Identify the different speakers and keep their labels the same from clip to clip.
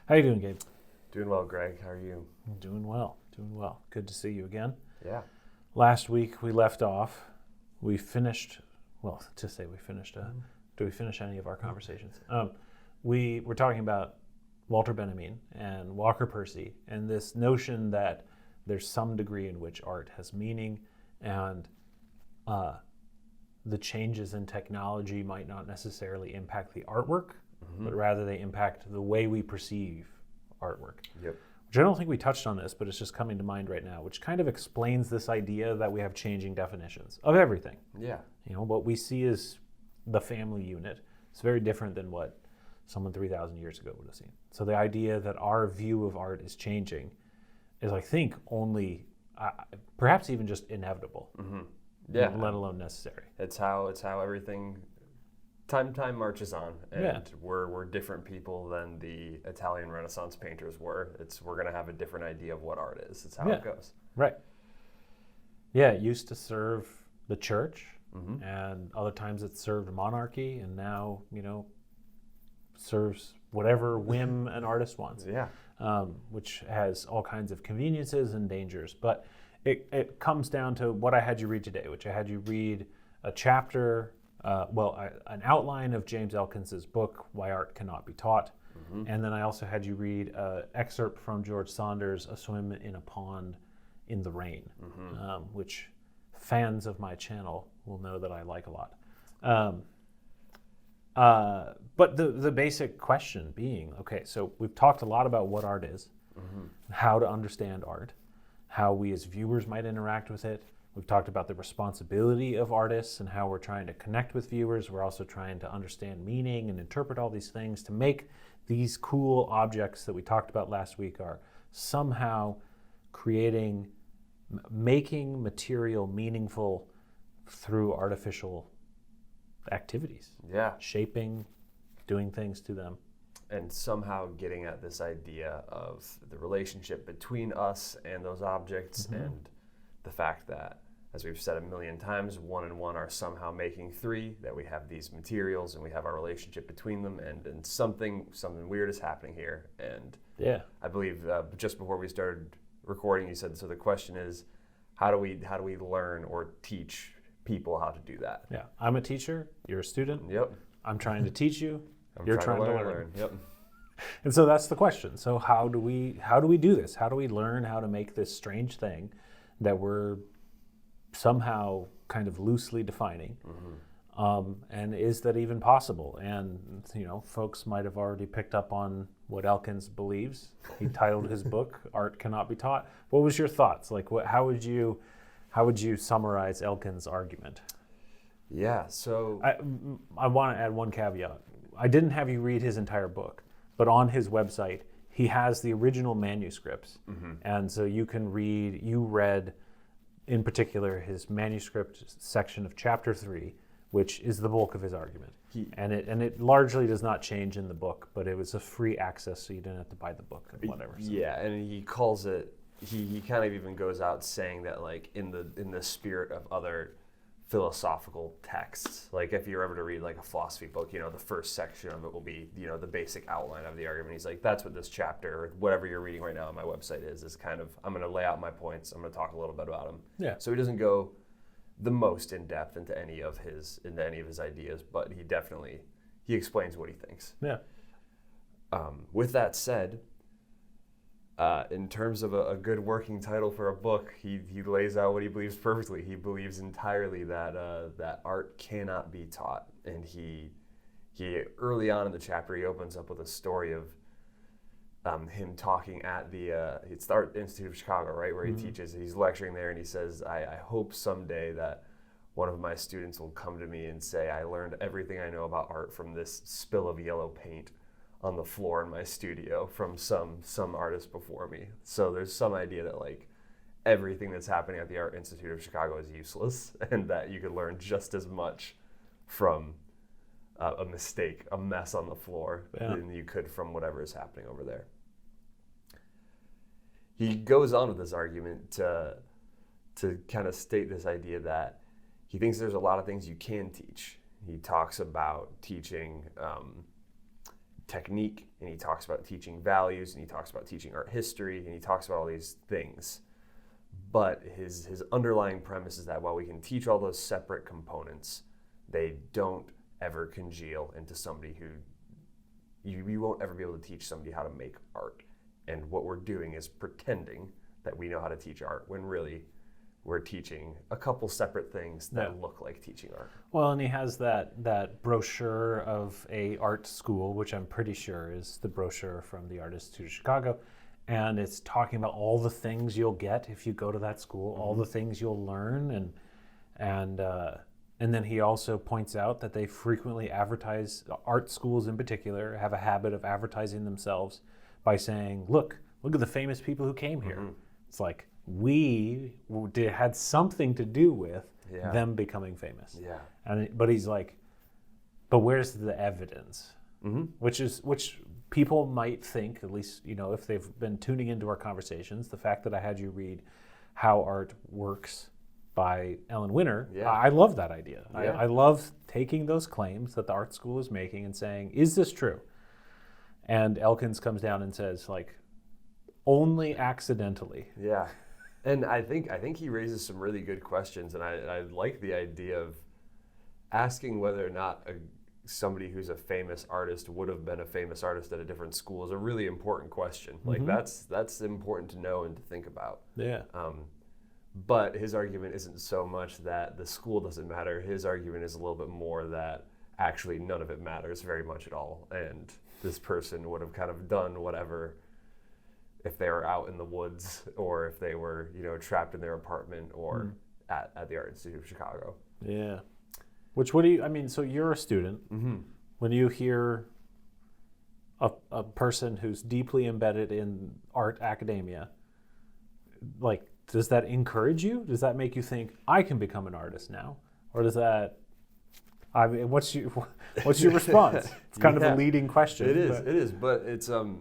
Speaker 1: How you doing, Gabe?
Speaker 2: Doing well, Greg. How are you?
Speaker 1: Doing well. Good to see you again.
Speaker 2: Yeah.
Speaker 1: Last week we left off. We finished. Well, to say we finished. Do we finish any of our conversations? We were talking about Walter Benjamin and Walker Percy, and this notion that there's some degree in which art has meaning, and the changes in technology might not necessarily impact the artwork, but rather they impact the way we perceive artwork.
Speaker 2: Yep.
Speaker 1: Which I don't think we touched on this, but it's just coming to mind right now, which kind of explains this idea that we have changing definitions of everything.
Speaker 2: Yeah.
Speaker 1: You know, what we see as the family unit is very different than what someone 3,000 years ago would have seen. So the idea that our view of art is changing is, I think, only perhaps even just inevitable.
Speaker 2: Yeah.
Speaker 1: Let alone necessary.
Speaker 2: It's how everything time marches on, and we're different people than the Italian Renaissance painters were. We're gonna have a different idea of what art is. It's how it goes.
Speaker 1: Right. Yeah, it used to serve the church, and other times it served monarchy, and now, serves whatever whim an artist wants.
Speaker 2: Yeah.
Speaker 1: Which has all kinds of conveniences and dangers. But it comes down to what I had you read today, which I had you read a chapter, an outline of James Elkins' book, Why Art Cannot Be Taught. And then I also had you read an excerpt from George Saunders, A Swim in a Pond in the Rain, which fans of my channel will know that I like a lot. But the basic question being, okay, so we've talked a lot about what art is, how to understand art, how we as viewers might interact with it. We've talked about the responsibility of artists and how we're trying to connect with viewers. We're also trying to understand meaning and interpret all these things to make these cool objects that we talked about last week are somehow making material meaningful through artificial activities.
Speaker 2: Yeah.
Speaker 1: Shaping, doing things to them.
Speaker 2: And somehow getting at this idea of the relationship between us and those objects, and the fact that, as we've said a million times, one and one are somehow making three, that we have these materials and we have our relationship between them, and something weird is happening here. And
Speaker 1: yeah,
Speaker 2: I believe just before we started recording, you said, so the question is, how do we learn or teach people how to do that?
Speaker 1: Yeah, I'm a teacher, you're a student.
Speaker 2: Yep.
Speaker 1: I'm trying to teach you, you're trying to learn.
Speaker 2: Yep.
Speaker 1: And so that's the question. So how do we do this? How do we learn how to make this strange thing that we're somehow kind of loosely defining? And is that even possible? And folks might have already picked up on what Elkins believes. He titled his book "Art Cannot Be Taught." What was your thoughts? Like, how would you summarize Elkins' argument?
Speaker 2: Yeah. So
Speaker 1: I want to add one caveat. I didn't have you read his entire book, but on his website he has the original manuscripts, and so you read in particular his manuscript section of chapter 3, which is the bulk of his argument. And it largely does not change in the book, but it was a free access, so you didn't have to buy the book or whatever. So.
Speaker 2: Yeah, and he calls it. He kind of even goes out saying that, like, in the spirit of other philosophical texts, like if you're ever to read like a philosophy book, the first section of it will be the basic outline of the argument. He's like, that's what this chapter or whatever you're reading right now on my website is kind of, I'm going to lay out my points, I'm going to talk a little bit about them.
Speaker 1: Yeah.
Speaker 2: So he doesn't go the most in depth into any of his ideas, but he explains what he thinks.
Speaker 1: Yeah.
Speaker 2: With that said, in terms of a good working title for a book, he lays out what he believes perfectly. He believes entirely that art cannot be taught, and he early on in the chapter he opens up with a story of him talking at it's the Art Institute of Chicago, right, where he teaches. He's lecturing there, and he says, I hope someday that one of my students will come to me and say, I learned everything I know about art from this spill of yellow paint on the floor in my studio from some artist before me. So there's some idea that, like, everything that's happening at the Art Institute of Chicago is useless, and that you could learn just as much from a mistake, a mess on the floor, than you could from whatever is happening over there. He goes on with this argument to kind of state this idea that he thinks there's a lot of things you can teach. He talks about teaching technique, and he talks about teaching values, and he talks about teaching art history, and he talks about all these things. But his underlying premise is that while we can teach all those separate components, they don't ever congeal into somebody who you won't ever be able to teach somebody how to make art. And what we're doing is pretending that we know how to teach art when really we're teaching a couple separate things that look like teaching art.
Speaker 1: Well, and he has that brochure of a art school, which I'm pretty sure is the brochure from the Art Institute of Chicago. And it's talking about all the things you'll get if you go to that school, all the things you'll learn. And then he also points out that they frequently advertise, art schools in particular, have a habit of advertising themselves by saying, look at the famous people who came here. It's like, had something to do with them becoming famous.
Speaker 2: Yeah.
Speaker 1: But he's like, but where's the evidence? Which people might think, at least, if they've been tuning into our conversations, the fact that I had you read How Art Works by Ellen Winter, I love that idea. I love taking those claims that the art school is making and saying, is this true? And Elkins comes down and says, like, only accidentally.
Speaker 2: Yeah. And I think he raises some really good questions, and I like the idea of asking whether or not somebody who's a famous artist would have been a famous artist at a different school is a really important question. Like that's important to know and to think about.
Speaker 1: Yeah.
Speaker 2: But his argument isn't so much that the school doesn't matter. His argument is a little bit more that actually none of it matters very much at all, and this person would have kind of done whatever if they were out in the woods or if they were, trapped in their apartment or at the Art Institute of Chicago.
Speaker 1: Yeah. Which, so you're a student. When you hear a person who's deeply embedded in art academia, like, does that encourage you? Does that make you think, I can become an artist now? Or does that, what's your response? It's kind of a leading question.
Speaker 2: It is, but it's a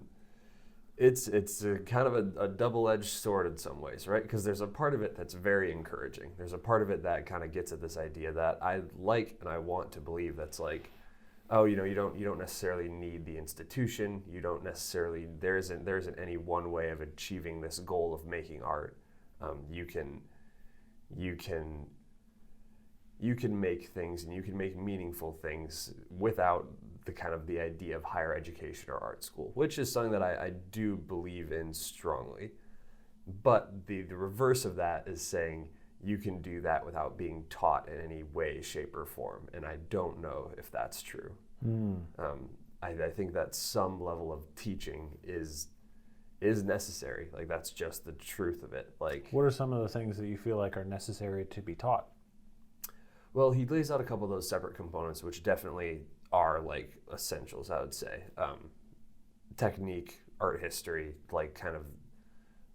Speaker 2: kind of a double-edged sword in some ways, right? Because there's a part of it that's very encouraging. There's a part of it that kind of gets at this idea that I like and I want to believe, that's like, oh, you don't necessarily need the institution. You don't necessarily, there isn't any one way of achieving this goal of making art. You can make things, and you can make meaningful things without the idea of higher education or art school, which is something that I do believe in strongly. But the reverse of that is saying you can do that without being taught in any way, shape, or form. And I don't know if that's true. I think that some level of teaching is necessary. Like, that's just the truth of it. Like,
Speaker 1: what are some of the things that you feel like are necessary to be taught?
Speaker 2: Well, he lays out a couple of those separate components, which definitely are like essentials, I would say. Technique, art history, like kind of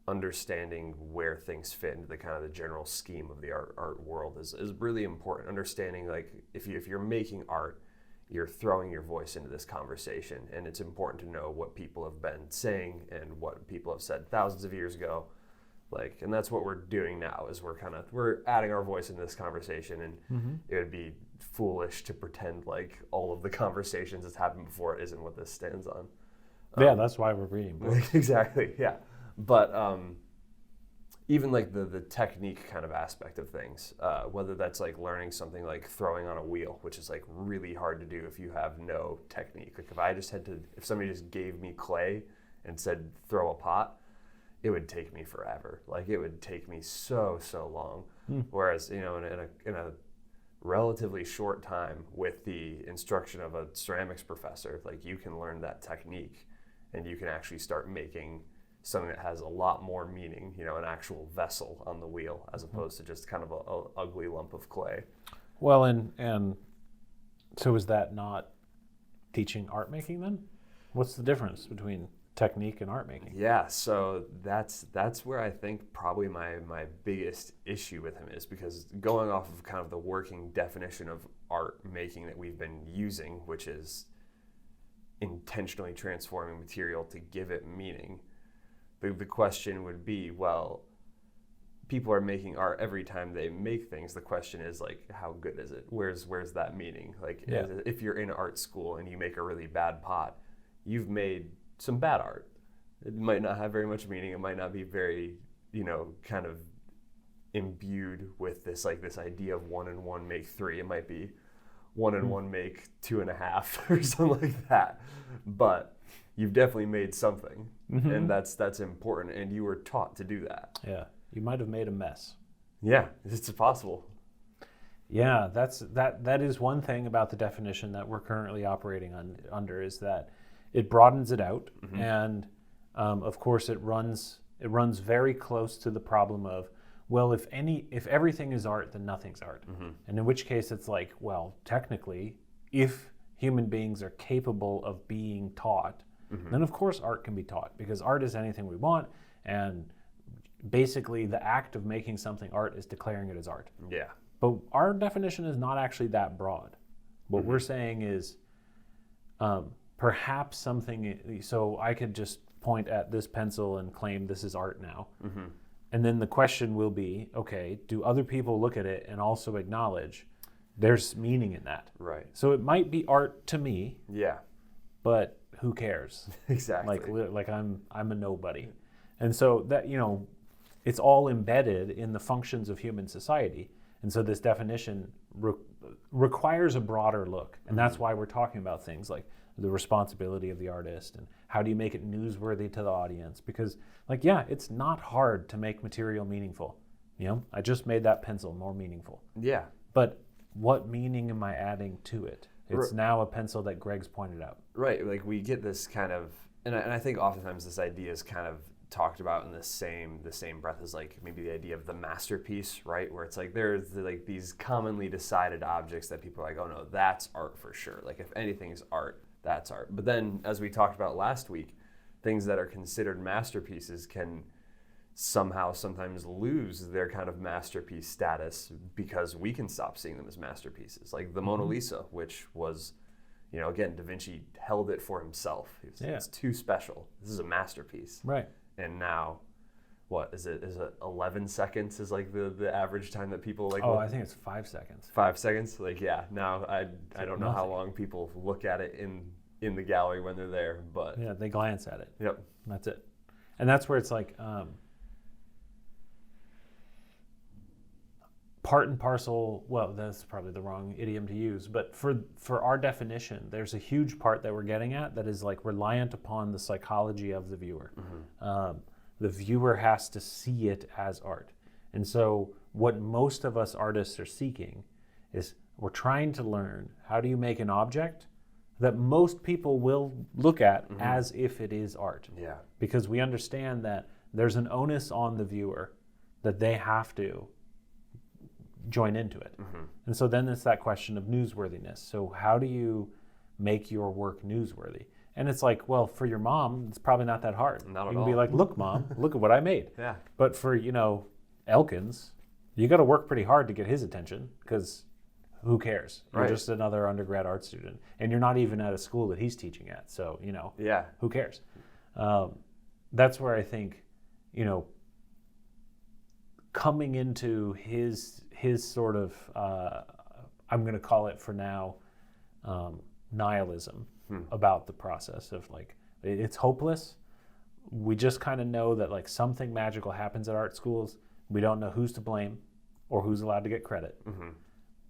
Speaker 2: understanding where things fit into the kind of the general scheme of the art world is really important. Understanding, like, if you're making art, you're throwing your voice into this conversation, and it's important to know what people have been saying and what people have said thousands of years ago. Like, and that's what we're doing now, is we're adding our voice into this conversation, and it would be foolish to pretend like all of the conversations that's happened before it isn't what this stands on.
Speaker 1: That's why we're reading books.
Speaker 2: Exactly, yeah. But even like the technique kind of aspect of things, whether that's like learning something like throwing on a wheel, which is like really hard to do if you have no technique. Like, if somebody just gave me clay and said throw a pot, it would take me forever. Like, it would take me so long. Whereas, in a relatively short time with the instruction of a ceramics professor, like, you can learn that technique and you can actually start making something that has a lot more meaning, an actual vessel on the wheel, as opposed to just kind of a ugly lump of clay.
Speaker 1: Well, and so is that not teaching art making then? What's the difference between technique and art making?
Speaker 2: Yeah, so that's where I think probably my biggest issue with him is, because going off of kind of the working definition of art making that we've been using, which is intentionally transforming material to give it meaning, the question would be, well, people are making art every time they make things. The question is, like, how good is it? Where's that meaning? Like, if you're in art school and you make a really bad pot, you've made some bad art. It might not have very much meaning. It might not be very, kind of imbued with this idea of 1 and 1 make 3. It might be 1 and 1 make 2.5 or something like that. But you've definitely made something, and that's important. And you were taught to do that.
Speaker 1: Yeah, you might have made a mess.
Speaker 2: Yeah, it's possible.
Speaker 1: Yeah, that is one thing about the definition that we're currently operating under is that it broadens it out, and of course it runs very close to the problem of, well, if everything is art, then nothing's art, and in which case it's like, well, technically, if human beings are capable of being taught, then of course art can be taught, because art is anything we want, and basically the act of making something art is declaring it as art.
Speaker 2: Yeah.
Speaker 1: But our definition is not actually that broad. What we're saying is perhaps something, so I could just point at this pencil and claim this is art now. And then the question will be, okay, do other people look at it and also acknowledge there's meaning in that?
Speaker 2: Right.
Speaker 1: So it might be art to me,
Speaker 2: Yeah.
Speaker 1: but who cares?
Speaker 2: Exactly.
Speaker 1: Like I'm a nobody. And so that, it's all embedded in the functions of human society. And so this definition requires a broader look. And that's why we're talking about things like the responsibility of the artist and how do you make it newsworthy to the audience? Because, it's not hard to make material meaningful. I just made that pencil more meaningful.
Speaker 2: Yeah.
Speaker 1: But what meaning am I adding to it? It's now a pencil that Greg's pointed out.
Speaker 2: Right. Like we get this kind of, and I think oftentimes this idea is kind of talked about in the same breath as like maybe the idea of the masterpiece, right? Where it's like there's like these commonly decided objects that people are like, oh no, that's art for sure. Like if anything is art, that's art. But then as we talked about last week, things that are considered masterpieces can somehow sometimes lose their kind of masterpiece status because we can stop seeing them as masterpieces. Like the Mona Lisa, which was, again, Da Vinci held it for himself. It's too special. This is a masterpiece.
Speaker 1: Right.
Speaker 2: And now, what is it? Is it 11 seconds is like the average time that people like?
Speaker 1: Oh, I think it's 5 seconds.
Speaker 2: 5 seconds? Like, yeah. Now I don't know how
Speaker 1: nothing.
Speaker 2: long people look at it in the gallery when they're there, but
Speaker 1: Yeah, they glance at it.
Speaker 2: Yep.
Speaker 1: That's it. And that's where it's like part and parcel, well, that's probably the wrong idiom to use, but for our definition, there's a huge part that we're getting at that is like reliant upon the psychology of the viewer. The viewer has to see it as art. And so what most of us artists are seeking is we're trying to learn how do you make an object that most people will look at as if it is art.
Speaker 2: Yeah.
Speaker 1: Because we understand that there's an onus on the viewer that they have to join into it. And so then it's that question of newsworthiness. So how do you make your work newsworthy? And it's like, well, for your mom, it's probably not that hard.
Speaker 2: Not at
Speaker 1: you can
Speaker 2: all.
Speaker 1: be like, look, Mom, look at what I made.
Speaker 2: Yeah.
Speaker 1: But for, Elkins, you got to work pretty hard to get his attention because who cares? You're
Speaker 2: Right.
Speaker 1: just another undergrad art student. And you're not even at a school that he's teaching at. So,
Speaker 2: Yeah.
Speaker 1: who cares? That's where I think, coming into his sort of, I'm going to call it for now, nihilism about the process of like, it's hopeless. We just kind of know that like something magical happens at art schools. We don't know who's to blame or who's allowed to get credit.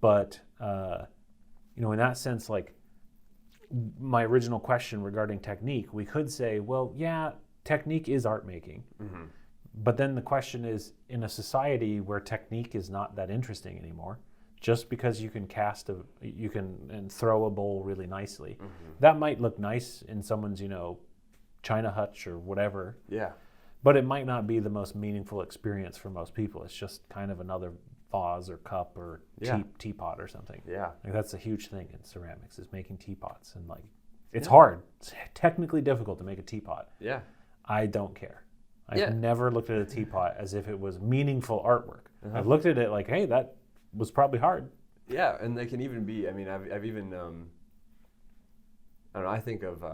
Speaker 1: But, in that sense, like my original question regarding technique, we could say, well, yeah, technique is art making. But then the question is, in a society where technique is not that interesting anymore, just because you can and throw a bowl really nicely, that might look nice in someone's, China hutch or whatever.
Speaker 2: Yeah.
Speaker 1: But it might not be the most meaningful experience for most people. It's just kind of another vase or cup or teapot or something.
Speaker 2: Yeah.
Speaker 1: Like that's a huge thing in ceramics is making teapots, and like it's hard. It's technically difficult to make a teapot.
Speaker 2: Yeah.
Speaker 1: I don't care. I've never looked at a teapot as if it was meaningful artwork. I've looked at it like, hey, that was probably hard.
Speaker 2: Yeah, and they can even be, I've even, I don't know, I think of,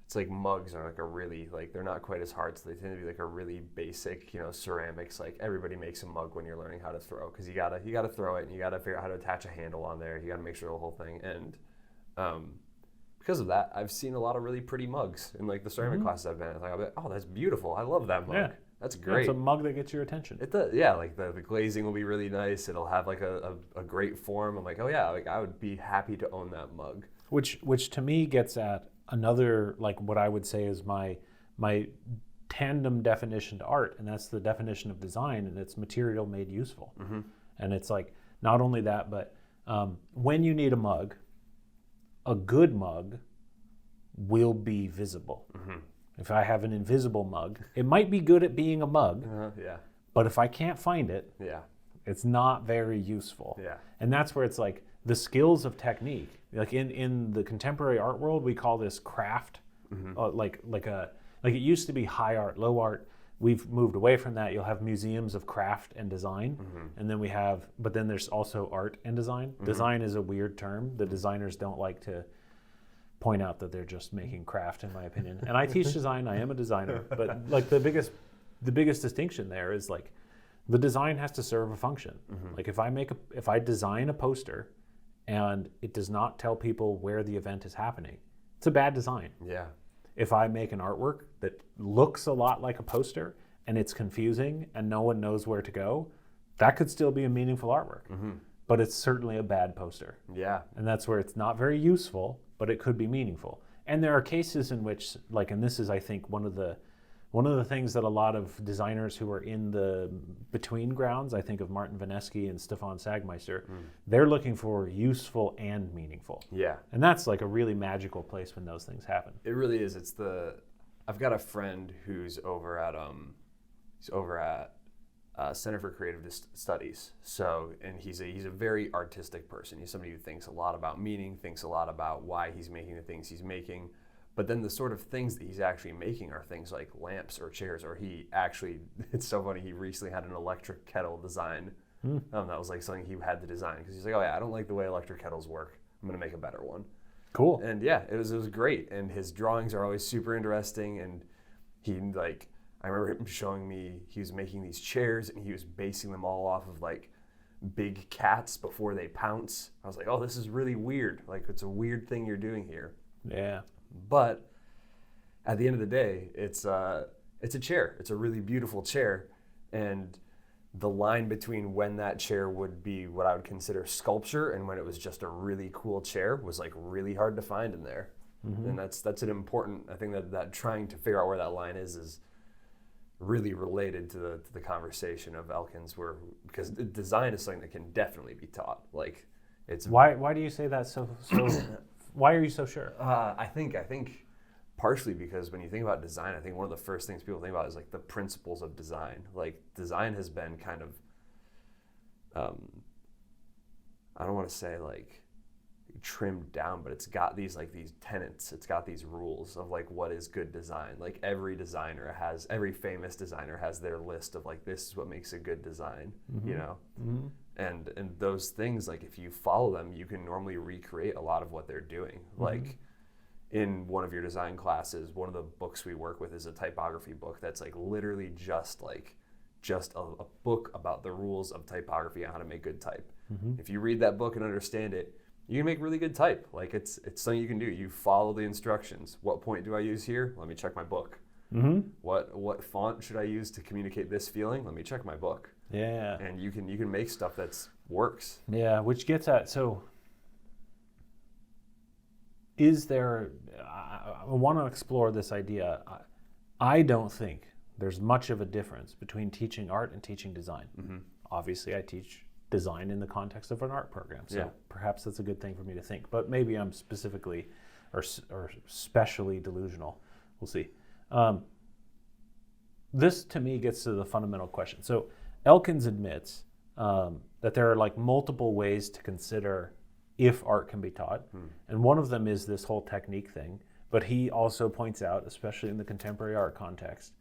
Speaker 2: it's like mugs are like a really, like they're not quite as hard, so they tend to be like a really basic, ceramics, like everybody makes a mug when you're learning how to throw, because you gotta throw it, and you gotta figure out how to attach a handle on there, you gotta make sure the whole thing, and because of that, I've seen a lot of really pretty mugs in like the ceramic classes I've been in. Like, I'll be like, oh, that's beautiful. I love that mug.
Speaker 1: Yeah.
Speaker 2: That's
Speaker 1: Yeah,
Speaker 2: great.
Speaker 1: it's a mug that gets your attention.
Speaker 2: It does, yeah. Like the glazing will be really nice. It'll have like a great form. I'm like, oh yeah, like I would be happy to own that mug.
Speaker 1: Which to me gets at another, like what I would say is my tandem definition to art, and that's the definition of design, and it's material made useful. And it's like not only that, but when you need a mug, a good mug will be visible. If I have an invisible mug, it might be good at being a mug,
Speaker 2: Yeah.
Speaker 1: but if I can't find it,
Speaker 2: Yeah.
Speaker 1: it's not very useful.
Speaker 2: Yeah.
Speaker 1: And that's where it's like the skills of technique. Like in the contemporary art world, we call this craft. Like it used to be high art, low art. We've moved away from that. You'll have museums of craft and design, and then but then there's also art and design. Design is a weird term. The designers don't like to point out that they're just making craft, in my opinion. And I teach design. I am a designer, but like the biggest distinction there is like the design has to serve a function. Like if I design a poster and it does not tell people where the event is happening, it's a bad design.
Speaker 2: Yeah.
Speaker 1: If I make an artwork that looks a lot like a poster and it's confusing and no one knows where to go, that could still be a meaningful artwork. But it's certainly a bad poster.
Speaker 2: Yeah.
Speaker 1: And that's where it's not very useful, but it could be meaningful. And there are cases in which, like, and this is, I think, one of the things that a lot of designers who are in the between grounds, I think of Martin Vanesky and Stefan Sagmeister, they're looking for useful and meaningful.
Speaker 2: Yeah.
Speaker 1: And that's like a really magical place when those things happen.
Speaker 2: It really is. I've got a friend who's over at Center for Creative Studies. So, and he's a very artistic person. He's somebody who thinks a lot about meaning, thinks a lot about why he's making the things he's making. But then the sort of things that he's actually making are things like lamps or chairs, or it's so funny, he recently had an electric kettle design. That was like something he had to design, because he's like, oh yeah, I don't like the way electric kettles work. I'm gonna make a better one.
Speaker 1: Cool.
Speaker 2: And yeah, it was great. And his drawings are always super interesting. And I remember him showing me, he was making these chairs and he was basing them all off of like big cats before they pounce. I was like, oh, this is really weird. Like, it's a weird thing you're doing here.
Speaker 1: Yeah.
Speaker 2: But at the end of the day, it's a chair. It's a really beautiful chair. And the line between when that chair would be what I would consider sculpture and when it was just a really cool chair was like really hard to find in there. And that's an important, I think that trying to figure out where that line is really related to the conversation of Elkins, because design is something that can definitely be taught. Like, it's
Speaker 1: Why do you say that so why are you so sure?
Speaker 2: I think partially because when you think about design, I think one of the first things people think about is like the principles of design. Like, design has been kind of I don't want to say like trimmed down, but it's got these tenets, it's got these rules of like what is good design. Like every famous designer has their list of like, this is what makes a good design, you know? And those things, like if you follow them, you can normally recreate a lot of what they're doing. Like in one of your design classes, one of the books we work with is a typography book that's like literally just a book about the rules of typography and how to make good type. If you read that book and understand it, you can make really good type. Like it's something you can do. You follow the instructions. What point do I use here? Let me check my book. What font should I use to communicate this feeling? Let me check my book.
Speaker 1: Yeah.
Speaker 2: And you can make stuff that works.
Speaker 1: Yeah, which gets at, so is there, I want to explore this idea. I don't think there's much of a difference between teaching art and teaching design. Obviously, I teach design in the context of an art program, so perhaps that's a good thing for me to think. But maybe I'm specifically or specially delusional. We'll see. This to me gets to the fundamental question. So Elkins admits that there are like multiple ways to consider if art can be taught, and one of them is this whole technique thing. But he also points out, especially in the contemporary art context,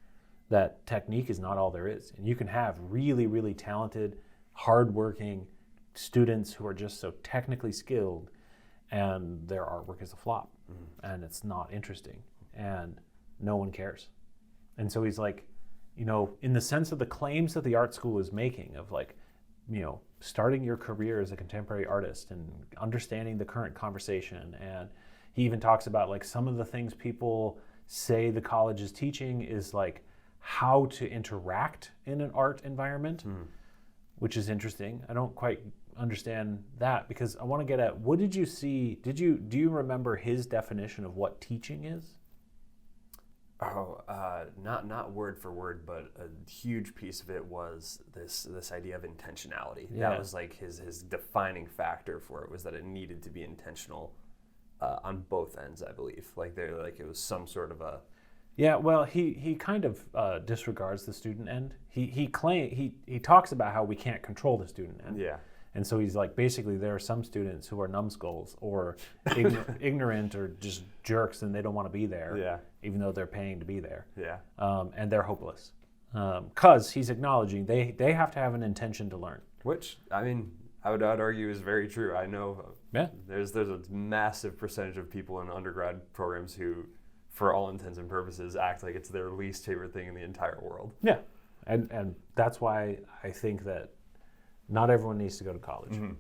Speaker 1: that technique is not all there is, and you can have really, really talented, hardworking students who are just so technically skilled, and their artwork is a flop, and it's not interesting, and no one cares. And so he's like, you know, in the sense of the claims that the art school is making of like, you know, starting your career as a contemporary artist and understanding the current conversation, and he even talks about like some of the things people say the college is teaching is like how to interact in an art environment, which is interesting. I don't quite understand that because I want to get at, what did you see? Do you remember his definition of what teaching is?
Speaker 2: Oh, not word for word, but a huge piece of it was this idea of intentionality.
Speaker 1: Yeah.
Speaker 2: That was like his defining factor for it, was that it needed to be intentional on both ends, I believe. Like it was some sort of a.
Speaker 1: Yeah, well, he kind of disregards the student end. He talks about how we can't control the student end.
Speaker 2: Yeah.
Speaker 1: And so he's like, basically, there are some students who are numbskulls or ignorant or just jerks, and they don't want to be there,
Speaker 2: Yeah.
Speaker 1: even though they're paying to be there.
Speaker 2: Yeah.
Speaker 1: And they're hopeless. Because he's acknowledging they have to have an intention to learn.
Speaker 2: Which, I mean, I would argue is very true. I know there's a massive percentage of people in undergrad programs who, for all intents and purposes, act like it's their least favorite thing in the entire world.
Speaker 1: Yeah. And that's why I think that not everyone needs to go to college. Mm-hmm.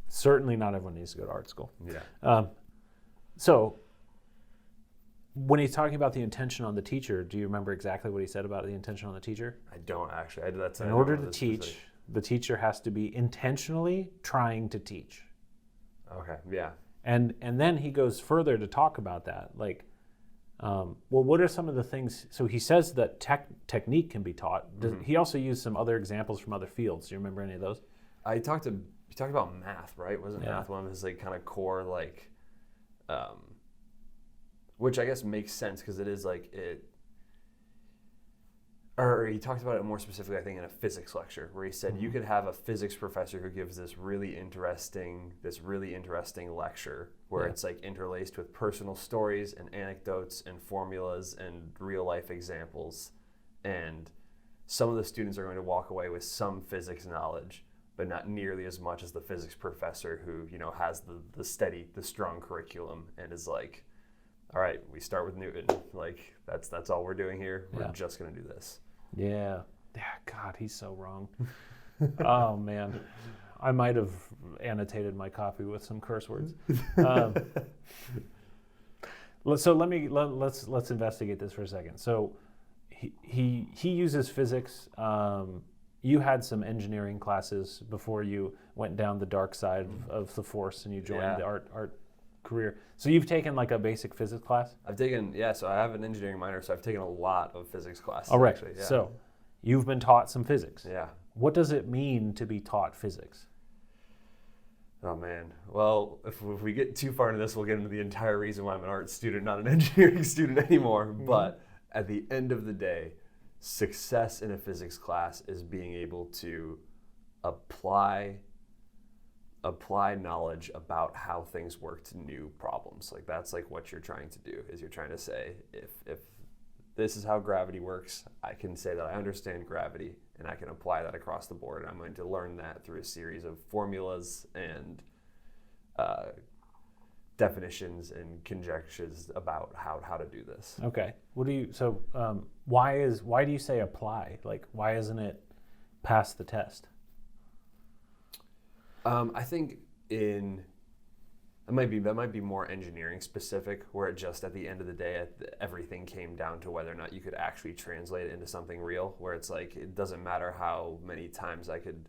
Speaker 1: Certainly not everyone needs to go to art school.
Speaker 2: Yeah.
Speaker 1: So when he's talking about the intention on the teacher, do you remember exactly what he said about the intention on the teacher?
Speaker 2: I don't actually.
Speaker 1: In order to teach, the teacher has to be intentionally trying to teach.
Speaker 2: Okay, yeah.
Speaker 1: And then he goes further to talk about that. Like, well, what are some of the things? So he says that technique can be taught. He also used some other examples from other fields. Do you remember any of those?
Speaker 2: You talked about math, right? Wasn't math one of his like kind of core like, which I guess makes sense because it is like it. Or he talked about it more specifically, I think, in a physics lecture where he said you could have a physics professor who gives this really interesting lecture where it's like interlaced with personal stories and anecdotes and formulas and real life examples, and some of the students are going to walk away with some physics knowledge, but not nearly as much as the physics professor who has the strong curriculum and is like, all right, we start with Newton, like that's all we're doing here. We're just going to do this.
Speaker 1: Yeah. God, he's so wrong. Oh man, I might have annotated my copy with some curse words. So let's investigate this for a second. So he uses physics. You had some engineering classes before you went down the dark side of the force and you joined the art career. So you've taken like a basic physics class?
Speaker 2: I've taken, so I have an engineering minor, so I've taken a lot of physics classes.
Speaker 1: All right,
Speaker 2: actually,
Speaker 1: so you've been taught some physics.
Speaker 2: Yeah.
Speaker 1: What does it mean to be taught physics?
Speaker 2: Oh man, well, if we get too far into this, we'll get into the entire reason why I'm an art student, not an engineering student anymore. Mm-hmm. But at the end of the day, success in a physics class is being able to apply knowledge about how things work to new problems. Like that's like what you're trying to do, is you're trying to say, if this is how gravity works, I can say that I understand gravity and I can apply that across the board. And I'm going to learn that through a series of formulas and definitions and conjectures about how to do this.
Speaker 1: Okay. Why do you say apply? Like, why isn't it pass the test?
Speaker 2: I think that might be more engineering specific, where it just at the end of the day, everything came down to whether or not you could actually translate it into something real, where it's like, it doesn't matter how many times I could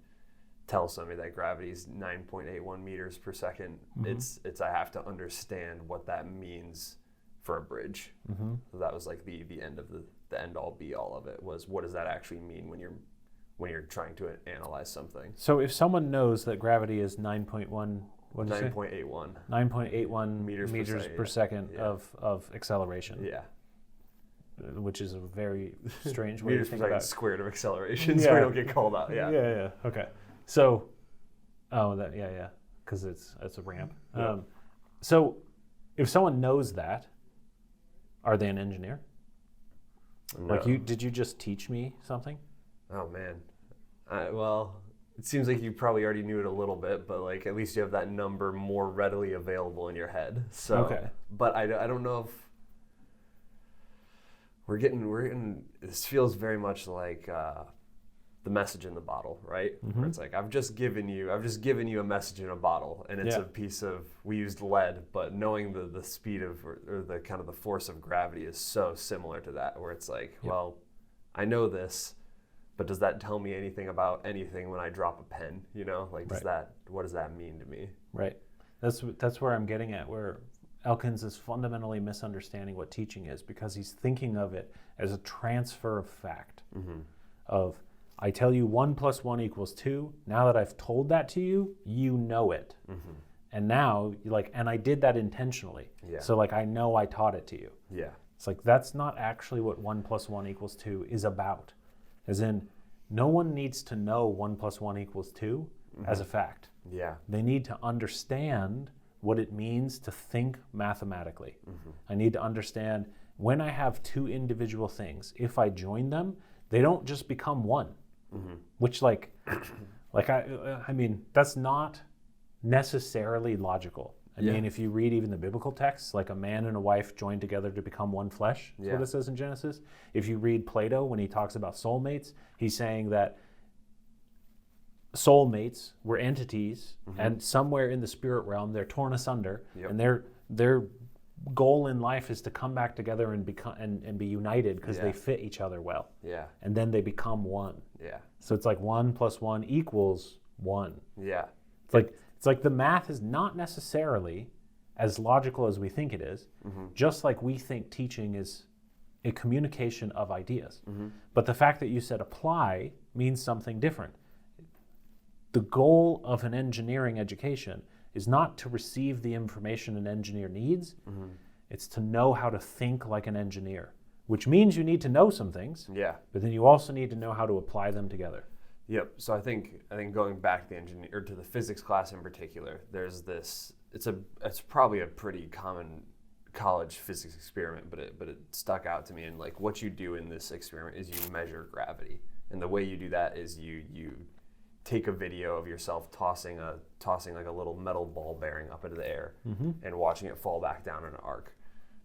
Speaker 2: tell somebody that gravity is 9.81 meters per second. Mm-hmm. It's I have to understand what that means for a bridge. Mm-hmm. So that was like the end of the end all be all of it, was what does that actually mean when you're trying to analyze something.
Speaker 1: So if someone knows that gravity is 9.81 meters per second of acceleration.
Speaker 2: Yeah.
Speaker 1: Which is a very strange way to think about it.
Speaker 2: Squared of acceleration, so we don't get called out. Yeah.
Speaker 1: Yeah. Okay. So, because it's a ramp. Yeah. So if someone knows that, are they an engineer?
Speaker 2: No.
Speaker 1: Like did you just teach me something?
Speaker 2: Oh man, well, it seems like you probably already knew it a little bit, but like at least you have that number more readily available in your head. So,
Speaker 1: okay.
Speaker 2: But I don't know if we're getting. This feels very much like the message in the bottle, right? Where it's like, I've just given you a message in a bottle, and it's a piece of, we used lead, but knowing the speed of, or the kind of the force of gravity is so similar to that, where it's like, well, I know this, but does that tell me anything about anything when I drop a pen? You know, like, what does that mean to me?
Speaker 1: Right. That's where I'm getting at, where Elkins is fundamentally misunderstanding what teaching is, because he's thinking of it as a transfer of fact. Of, I tell you 1 + 1 = 2. Now that I've told that to you, you know it. And now, like, and I did that intentionally. So, like, I know I taught it to you. It's like, that's not actually what 1 + 1 = 2 is about. As in, no one needs to know 1 + 1 = 2 as a fact. They need to understand what it means to think mathematically. I need to understand, when I have two individual things, if I join them, they don't just become one. Which, like I mean, that's not necessarily logical. I mean, if you read even the biblical texts, like a man and a wife joined together to become one flesh, is what it says in Genesis. If you read Plato, when he talks about soulmates, he's saying that soulmates were entities, and somewhere in the spirit realm, they're torn asunder, and their goal in life is to come back together and become and be united, because they fit each other well. And then they become one. So it's like 1 + 1 = 1. It's like the math is not necessarily as logical as we think it is, just like we think teaching is a communication of ideas. But the fact that you said apply means something different. The goal of an engineering education is not to receive the information an engineer needs. It's to know how to think like an engineer, which means you need to know some things, but then you also need to know how to apply them together.
Speaker 2: So I think going back to the physics class in particular, there's this, it's probably a pretty common college physics experiment, but it stuck out to me. And like, what you do in this experiment is you measure gravity, and the way you do that is you take a video of yourself tossing like a little metal ball bearing up into the air, and watching it fall back down in an arc.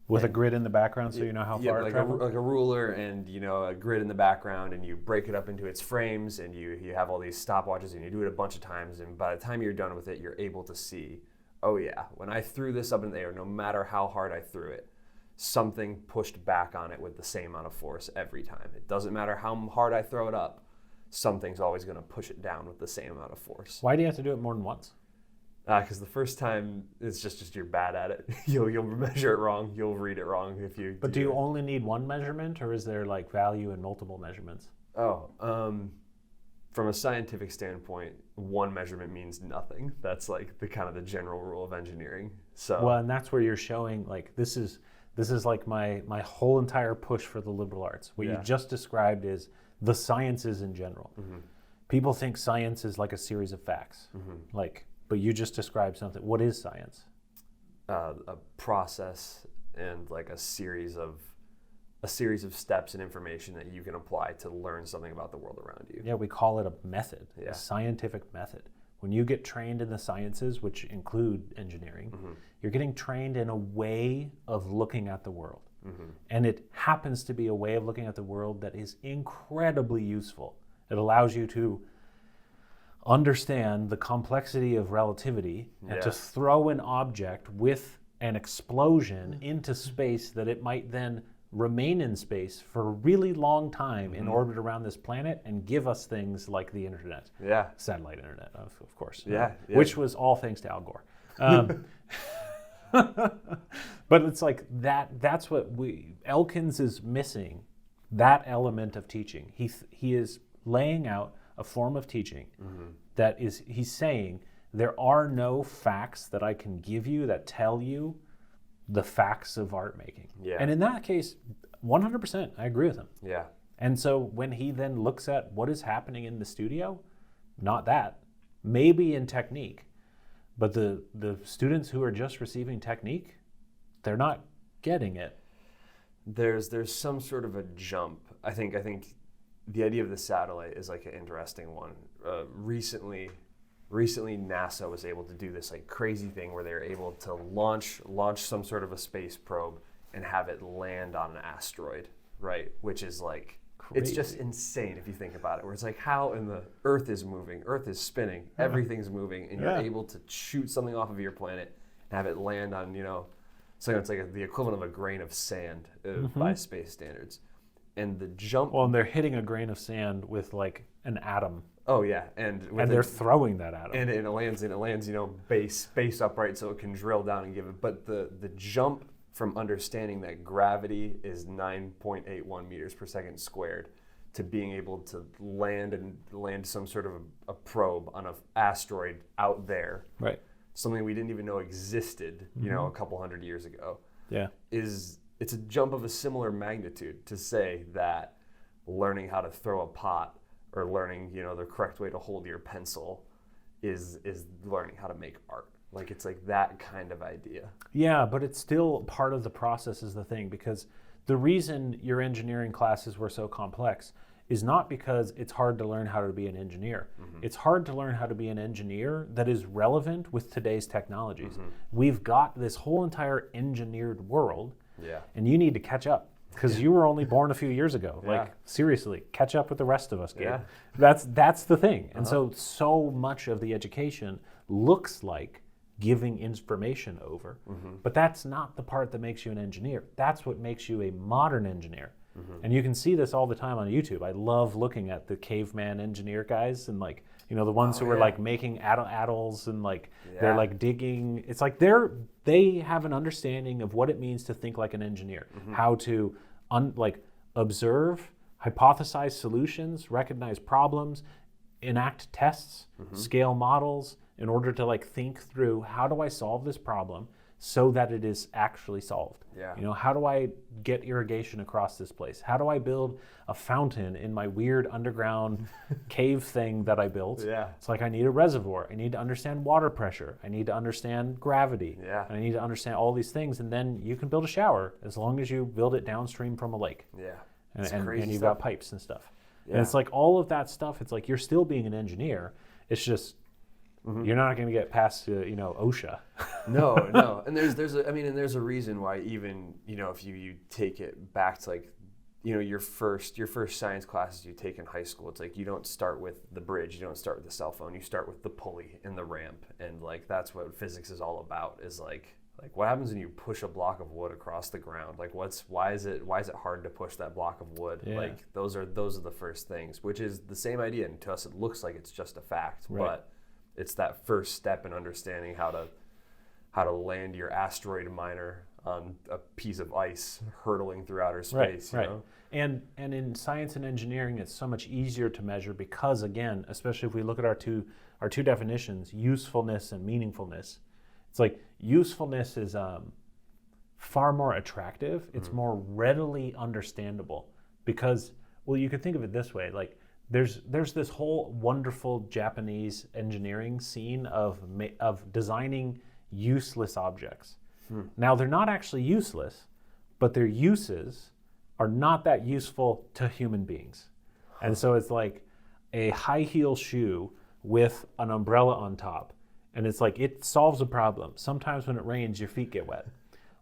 Speaker 1: With a grid in the background, so you know how far it traveled?
Speaker 2: Like a ruler, and a grid in the background, and you break it up into its frames, and you have all these stopwatches, and you do it a bunch of times, and by the time you're done with it, you're able to see, oh yeah, when I threw this up in the air, no matter how hard I threw it, something pushed back on it with the same amount of force every time. It doesn't matter how hard I throw it up, something's always going to push it down with the same amount of force.
Speaker 1: Why do you have to do it more than once?
Speaker 2: Because the first time it's just you're bad at it. You'll measure it wrong. You'll read it wrong if you.
Speaker 1: But do you only need one measurement, or is there like value in multiple measurements?
Speaker 2: From a scientific standpoint, one measurement means nothing. That's like the kind of the general rule of engineering. So
Speaker 1: well, and that's where you're showing, like, this is like my whole entire push for the liberal arts. What you just described is the sciences in general. People think science is like a series of facts, but you just described something. What is science?
Speaker 2: A process and like a series of steps and information that you can apply to learn something about the world around you.
Speaker 1: Yeah, we call it a method, a scientific method. When you get trained in the sciences, which include engineering, you're getting trained in a way of looking at the world. And it happens to be a way of looking at the world that is incredibly useful. It allows you to understand the complexity of relativity and to throw an object with an explosion into space that it might then remain in space for a really long time in orbit around this planet and give us things like the internet. Satellite internet, of course. Which was all thanks to Al Gore. But it's like that's what Elkins is missing, that element of teaching. He is laying out a form of teaching that is, he's saying, there are no facts that I can give you that tell you the facts of art making. And in that case, 100%, I agree with him. And so when he then looks at what is happening in the studio, not that, maybe in technique, but the students who are just receiving technique, they're not getting it.
Speaker 2: There's some sort of a jump. I think the idea of the satellite is like an interesting one. Recently NASA was able to do this like crazy thing where they were able to launch some sort of a space probe and have it land on an asteroid, right? Which is like It's just insane if you think about it. Where it's like how in the Earth is moving, Earth is spinning, everything's moving, and you're able to shoot something off of your planet and have it land on, so it's like the equivalent of a grain of sand by space standards. And the jump.
Speaker 1: Well, and they're hitting a grain of sand with like an atom.
Speaker 2: Oh yeah, and
Speaker 1: they're throwing that atom.
Speaker 2: And it lands, base upright, so it can drill down and give it. But the jump from understanding that gravity is 9.81 meters per second squared to being able to land some sort of a probe on an asteroid out there,
Speaker 1: right?
Speaker 2: Something we didn't even know existed, a couple hundred years ago.
Speaker 1: Yeah,
Speaker 2: it's a jump of a similar magnitude to say that learning how to throw a pot or learning, the correct way to hold your pencil is learning how to make art. Like it's like that kind of idea.
Speaker 1: Yeah, but it's still part of the process is the thing, because the reason your engineering classes were so complex is not because it's hard to learn how to be an engineer. It's hard to learn how to be an engineer that is relevant with today's technologies. We've got this whole entire engineered world, and you need to catch up. Because you were only born a few years ago. Like, seriously, catch up with the rest of us, Gabe.
Speaker 2: Yeah.
Speaker 1: That's the thing. And so much of the education looks like giving information over. But that's not the part that makes you an engineer. That's what makes you a modern engineer. And you can see this all the time on YouTube. I love looking at the caveman engineer guys and like, the ones who are like making atolls and like they're like digging. It's like they have an understanding of what it means to think like an engineer, how to observe, hypothesize solutions, recognize problems, enact tests, scale models in order to like think through how do I solve this problem so that it is actually solved. How do I get irrigation across this place? How do I build a fountain in my weird underground cave thing that I built? It's like I need a reservoir. I need to understand water pressure. I need to understand gravity. And I need to understand all these things, and then you can build a shower as long as you build it downstream from a lake. And you've got pipes and stuff. And it's like all of that stuff, it's like you're still being an engineer. It's just you're not going to get past OSHA.
Speaker 2: No. And there's a reason why even if you take it back to like your first science classes you take in high school, it's like you don't start with the bridge, you don't start with the cell phone, you start with the pulley and the ramp, and like that's what physics is all about. Is like what happens when you push a block of wood across the ground? Like why is it hard to push that block of wood? Like those are the first things, which is the same idea, and to us it looks like it's just a fact, but it's that first step in understanding how to land your asteroid miner on a piece of ice hurtling through outer space. You know?
Speaker 1: And in science and engineering, it's so much easier to measure because, again, especially if we look at our two definitions, usefulness and meaningfulness, it's like usefulness is far more attractive. It's more readily understandable because, well, you could think of it this way, like there's this whole wonderful Japanese engineering scene of designing useless objects. Now, they're not actually useless, but their uses are not that useful to human beings. And so it's like a high heel shoe with an umbrella on top. And it's like it solves a problem. Sometimes when it rains, your feet get wet.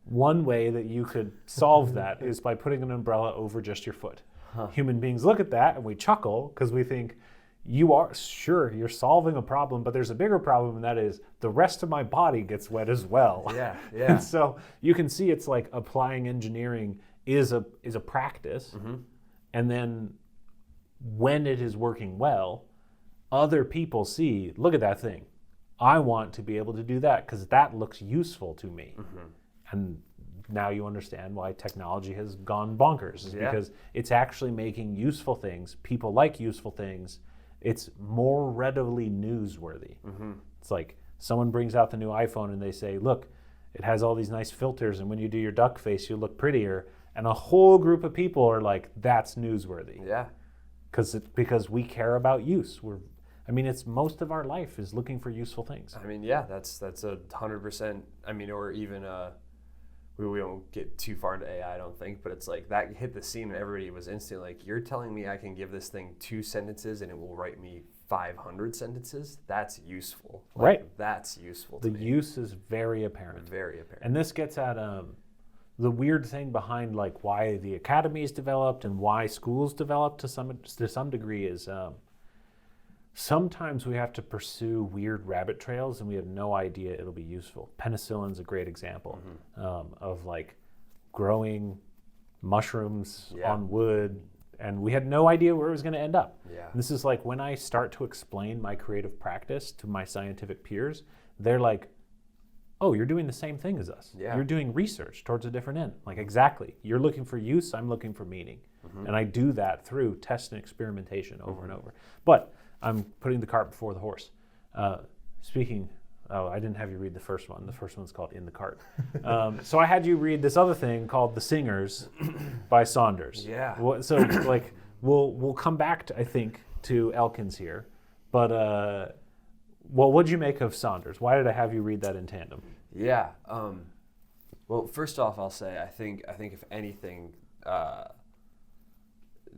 Speaker 1: One way that you could solve that is by putting an umbrella over just your foot. Human beings look at that and we chuckle because we think, you're solving a problem, but there's a bigger problem, and that is the rest of my body gets wet as well. And so you can see it's like applying engineering is a practice, and then when it is working well, other people see, look at that thing. I want to be able to do that because that looks useful to me. And now you understand why technology has gone bonkers, is because it's actually making useful things. People like useful things. It's more readily newsworthy. It's like someone brings out the new iPhone and they say, look, it has all these nice filters, and when you do your duck face, you look prettier. And a whole group of people are like, that's newsworthy. Because we care about use. It's most of our life is looking for useful things.
Speaker 2: That's 100%. Or even we won't get too far into AI, I don't think, but it's like that hit the scene and everybody was instantly like, you're telling me I can give this thing 2 sentences and it will write me 500 sentences? That's useful.
Speaker 1: That's
Speaker 2: useful to me.
Speaker 1: The use is very apparent.
Speaker 2: Very apparent.
Speaker 1: And this gets at the weird thing behind like why the academies developed and why schools developed to some degree is sometimes we have to pursue weird rabbit trails and we have no idea it'll be useful. Penicillin's a great example of like growing mushrooms on wood, and we had no idea where it was going to end up.
Speaker 2: Yeah.
Speaker 1: This is like when I start to explain my creative practice to my scientific peers, they're like, oh, you're doing the same thing as us.
Speaker 2: Yeah.
Speaker 1: You're doing research towards a different end. Like, exactly. You're looking for use, I'm looking for meaning. And I do that through test and experimentation over and over. But I'm putting the cart before the horse. I didn't have you read the first one. The first one's called In the Cart. So I had you read this other thing called The Singers by Saunders.
Speaker 2: Yeah.
Speaker 1: So like we'll come back to, I think, to Elkins here. But well, what'd you make of Saunders? Why did I have you read that in tandem?
Speaker 2: Yeah. Well, first off, I'll say I think if anything,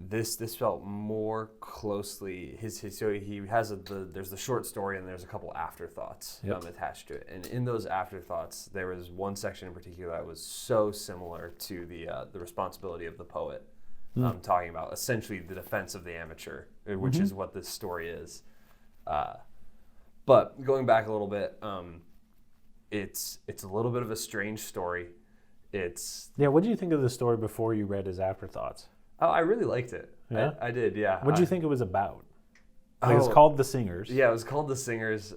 Speaker 2: this felt more closely so he has there's the short story and there's a couple afterthoughts attached to it, and in those afterthoughts there was one section in particular that was so similar to the responsibility of the poet, talking about essentially the defense of the amateur, which is what this story is. But going back a little bit, it's a little bit of a strange story.
Speaker 1: What did you think of the story before you read his afterthoughts?
Speaker 2: Oh, I really liked it.
Speaker 1: Yeah?
Speaker 2: I did, yeah.
Speaker 1: What did you think it was about? Like, it's called The Singers.
Speaker 2: Yeah, it was called The Singers.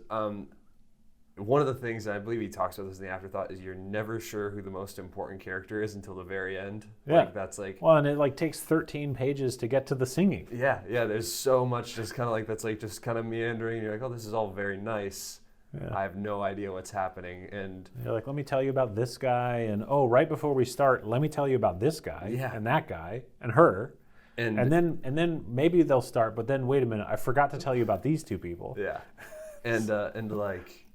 Speaker 2: One of the things, and I believe he talks about this in the afterthought, is you're never sure who the most important character is until the very end.
Speaker 1: Yeah.
Speaker 2: Like, that's like...
Speaker 1: Well, and it like takes 13 pages to get to the singing.
Speaker 2: Yeah, there's so much just kind of like, that's like just kind of meandering. You're like, oh, this is all very nice. Yeah. I have no idea what's happening. And
Speaker 1: you're like, let me tell you about this guy. And oh, right before we start, let me tell you about this guy and that guy and her. And then maybe they'll start, but then wait a minute, I forgot to tell you about these two people.
Speaker 2: Yeah. And like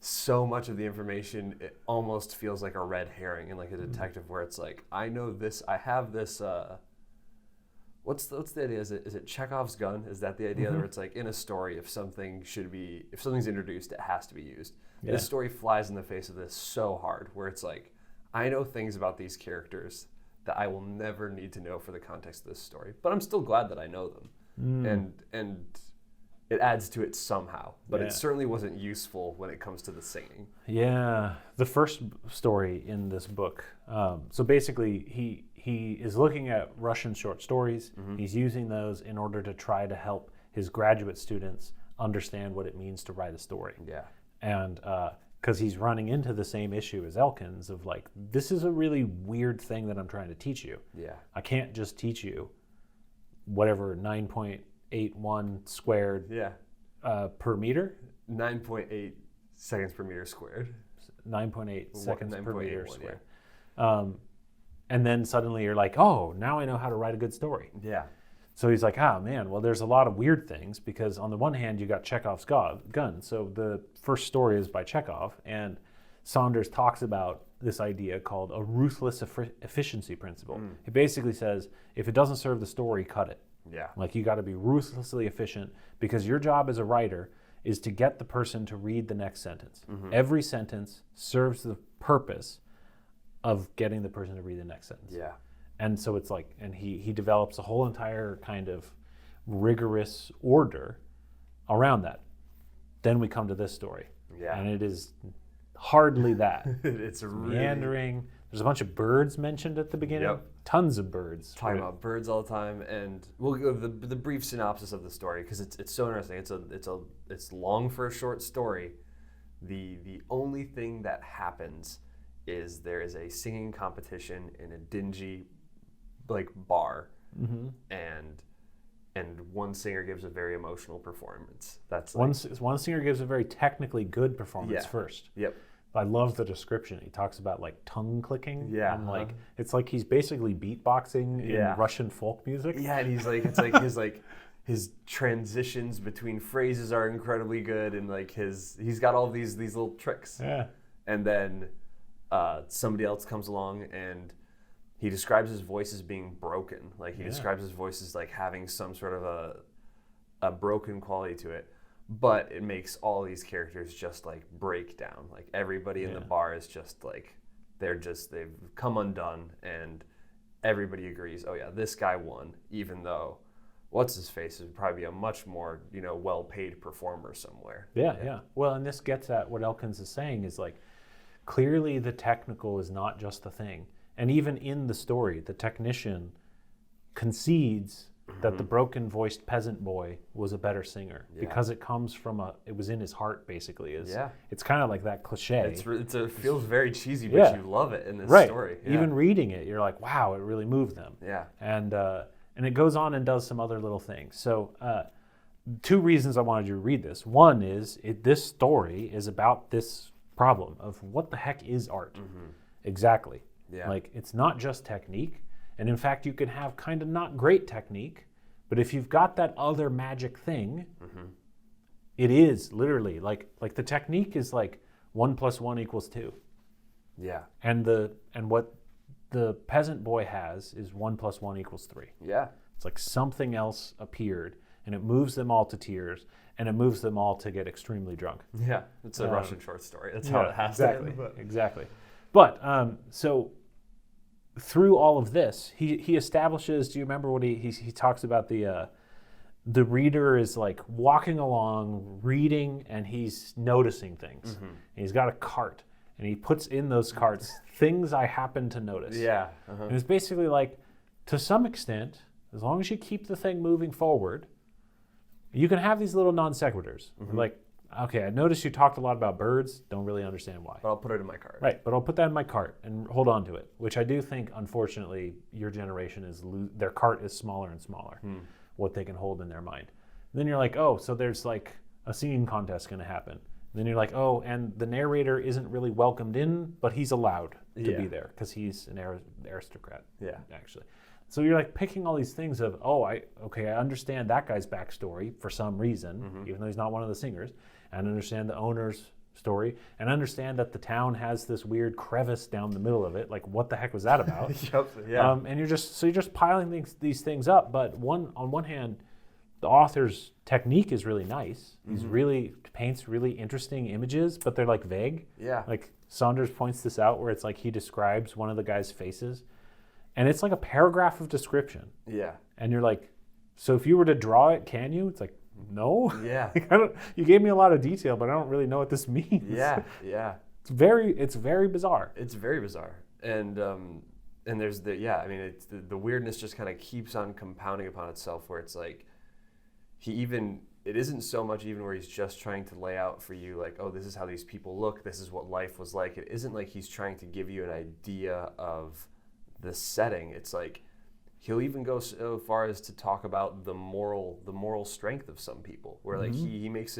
Speaker 2: so much of the information, it almost feels like a red herring in like a detective where it's like, I know this, I have this, what's the idea? Is it Chekhov's gun? Is that the idea where it's like in a story, if something's introduced, it has to be used. Yeah. This story flies in the face of this so hard, where it's like, I know things about these characters that I will never need to know for the context of this story, but I'm still glad that I know them. And it adds to it somehow, but it certainly wasn't useful when it comes to the singing. Yeah,
Speaker 1: the first story in this book. So basically, he is looking at Russian short stories. He's using those in order to try to help his graduate students understand what it means to write a story.
Speaker 2: Yeah.
Speaker 1: And because he's running into the same issue as Elkins of like, this is a really weird thing that I'm trying to teach you.
Speaker 2: Yeah.
Speaker 1: I can't just teach you whatever 9.81 squared per meter.
Speaker 2: 9.8 seconds per meter squared.
Speaker 1: 9.8 seconds per meter squared. Yeah. And then suddenly you're like, oh, now I know how to write a good story.
Speaker 2: Yeah.
Speaker 1: So he's like, man, well, there's a lot of weird things because on the one hand, you got Chekhov's gun. So the first story is by Chekhov, and Saunders talks about this idea called a ruthless efficiency principle. He basically says, if it doesn't serve the story, cut it.
Speaker 2: Yeah.
Speaker 1: Like, you got to be ruthlessly efficient because your job as a writer is to get the person to read the next sentence. Every sentence serves the purpose of getting the person to read the next sentence.
Speaker 2: Yeah.
Speaker 1: And so it's like, and he develops a whole entire kind of rigorous order around that. Then we come to this story.
Speaker 2: Yeah.
Speaker 1: And it is hardly that.
Speaker 2: It's really
Speaker 1: meandering. There's a bunch of birds mentioned at the beginning. Yep. Tons of birds.
Speaker 2: Talking about birds all the time, and we'll go the brief synopsis of the story because it's so interesting. It's long for a short story. The only thing that happens is there is a singing competition in a dingy like bar, and one singer gives a very emotional performance. That's like,
Speaker 1: one singer gives a very technically good performance first.
Speaker 2: Yep.
Speaker 1: I love the description. He talks about like tongue clicking.
Speaker 2: Yeah.
Speaker 1: And like it's like he's basically beatboxing in Russian folk music.
Speaker 2: Yeah, and he's like it's like his transitions between phrases are incredibly good, and like he's got all these little tricks.
Speaker 1: Yeah.
Speaker 2: And then somebody else comes along and he describes his voice as being broken. Like he describes his voice as like having some sort of a broken quality to it. But it makes all these characters just like break down. Like everybody in the bar is just like they've come undone, and everybody agrees, oh yeah, this guy won, even though what's his face would probably be a much more, well-paid performer somewhere.
Speaker 1: Yeah. Well, and this gets at what Elkins is saying is like, clearly the technical is not just the thing. And even in the story, the technician concedes that the broken-voiced peasant boy was a better singer because it comes from it was in his heart, basically. It's kind of like that cliche.
Speaker 2: It feels very cheesy, but you love it in this story. Yeah.
Speaker 1: Even reading it, you're like, wow, it really moved them.
Speaker 2: Yeah.
Speaker 1: And it goes on and does some other little things. So 2 reasons I wanted you to read this. One is this story is about this problem of what the heck is art? Exactly.
Speaker 2: Yeah.
Speaker 1: Like, it's not just technique. And in fact, you can have kind of not great technique, but if you've got that other magic thing, it is literally like the technique is like 1 + 1 = 2.
Speaker 2: Yeah.
Speaker 1: And what the peasant boy has is 1 + 1 = 3.
Speaker 2: Yeah.
Speaker 1: It's like something else appeared, and it moves them all to tears, and it moves them all to get extremely drunk.
Speaker 2: Yeah, it's a Russian short story. That's how it has to end.
Speaker 1: Exactly. But so through all of this, he establishes. Do you remember what he talks about the reader is like walking along, reading, and he's noticing things. And he's got a cart, and he puts in those carts things I happen to notice.
Speaker 2: Yeah.
Speaker 1: And it's basically like, to some extent, as long as you keep the thing moving forward, you can have these little non sequiturs. Like, okay, I noticed you talked a lot about birds. Don't really understand why.
Speaker 2: But I'll put it in my cart.
Speaker 1: Right, but I'll put that in my cart and hold on to it, which I do think, unfortunately, your generation their cart is smaller and smaller, what they can hold in their mind. And then you're like, oh, so there's like a singing contest going to happen. And then you're like, oh, and the narrator isn't really welcomed in, but he's allowed to be there because he's an aristocrat, actually. So you're like picking all these things of, I understand that guy's backstory for some reason, even though he's not one of the singers, and understand the owner's story, and understand that the town has this weird crevice down the middle of it. Like, what the heck was that about? And you're just piling these things up. But on one hand, the author's technique is really nice. He's really paints really interesting images, but they're like vague.
Speaker 2: Yeah.
Speaker 1: Like Saunders points this out, where it's like he describes one of the guy's faces, and it's like a paragraph of description.
Speaker 2: Yeah.
Speaker 1: And you're like, so if you were to draw it, can you? It's like, no.
Speaker 2: Yeah.
Speaker 1: Like, you gave me a lot of detail, but I don't really know what this means.
Speaker 2: Yeah. Yeah.
Speaker 1: It's very bizarre.
Speaker 2: It's very bizarre. And there's it's the weirdness just kind of keeps on compounding upon itself, where it's like it isn't so much even where he's just trying to lay out for you like, oh, this is how these people look, this is what life was like. It isn't like he's trying to give you an idea of the setting. It's like he'll even go so far as to talk about the moral strength of some people, where like he makes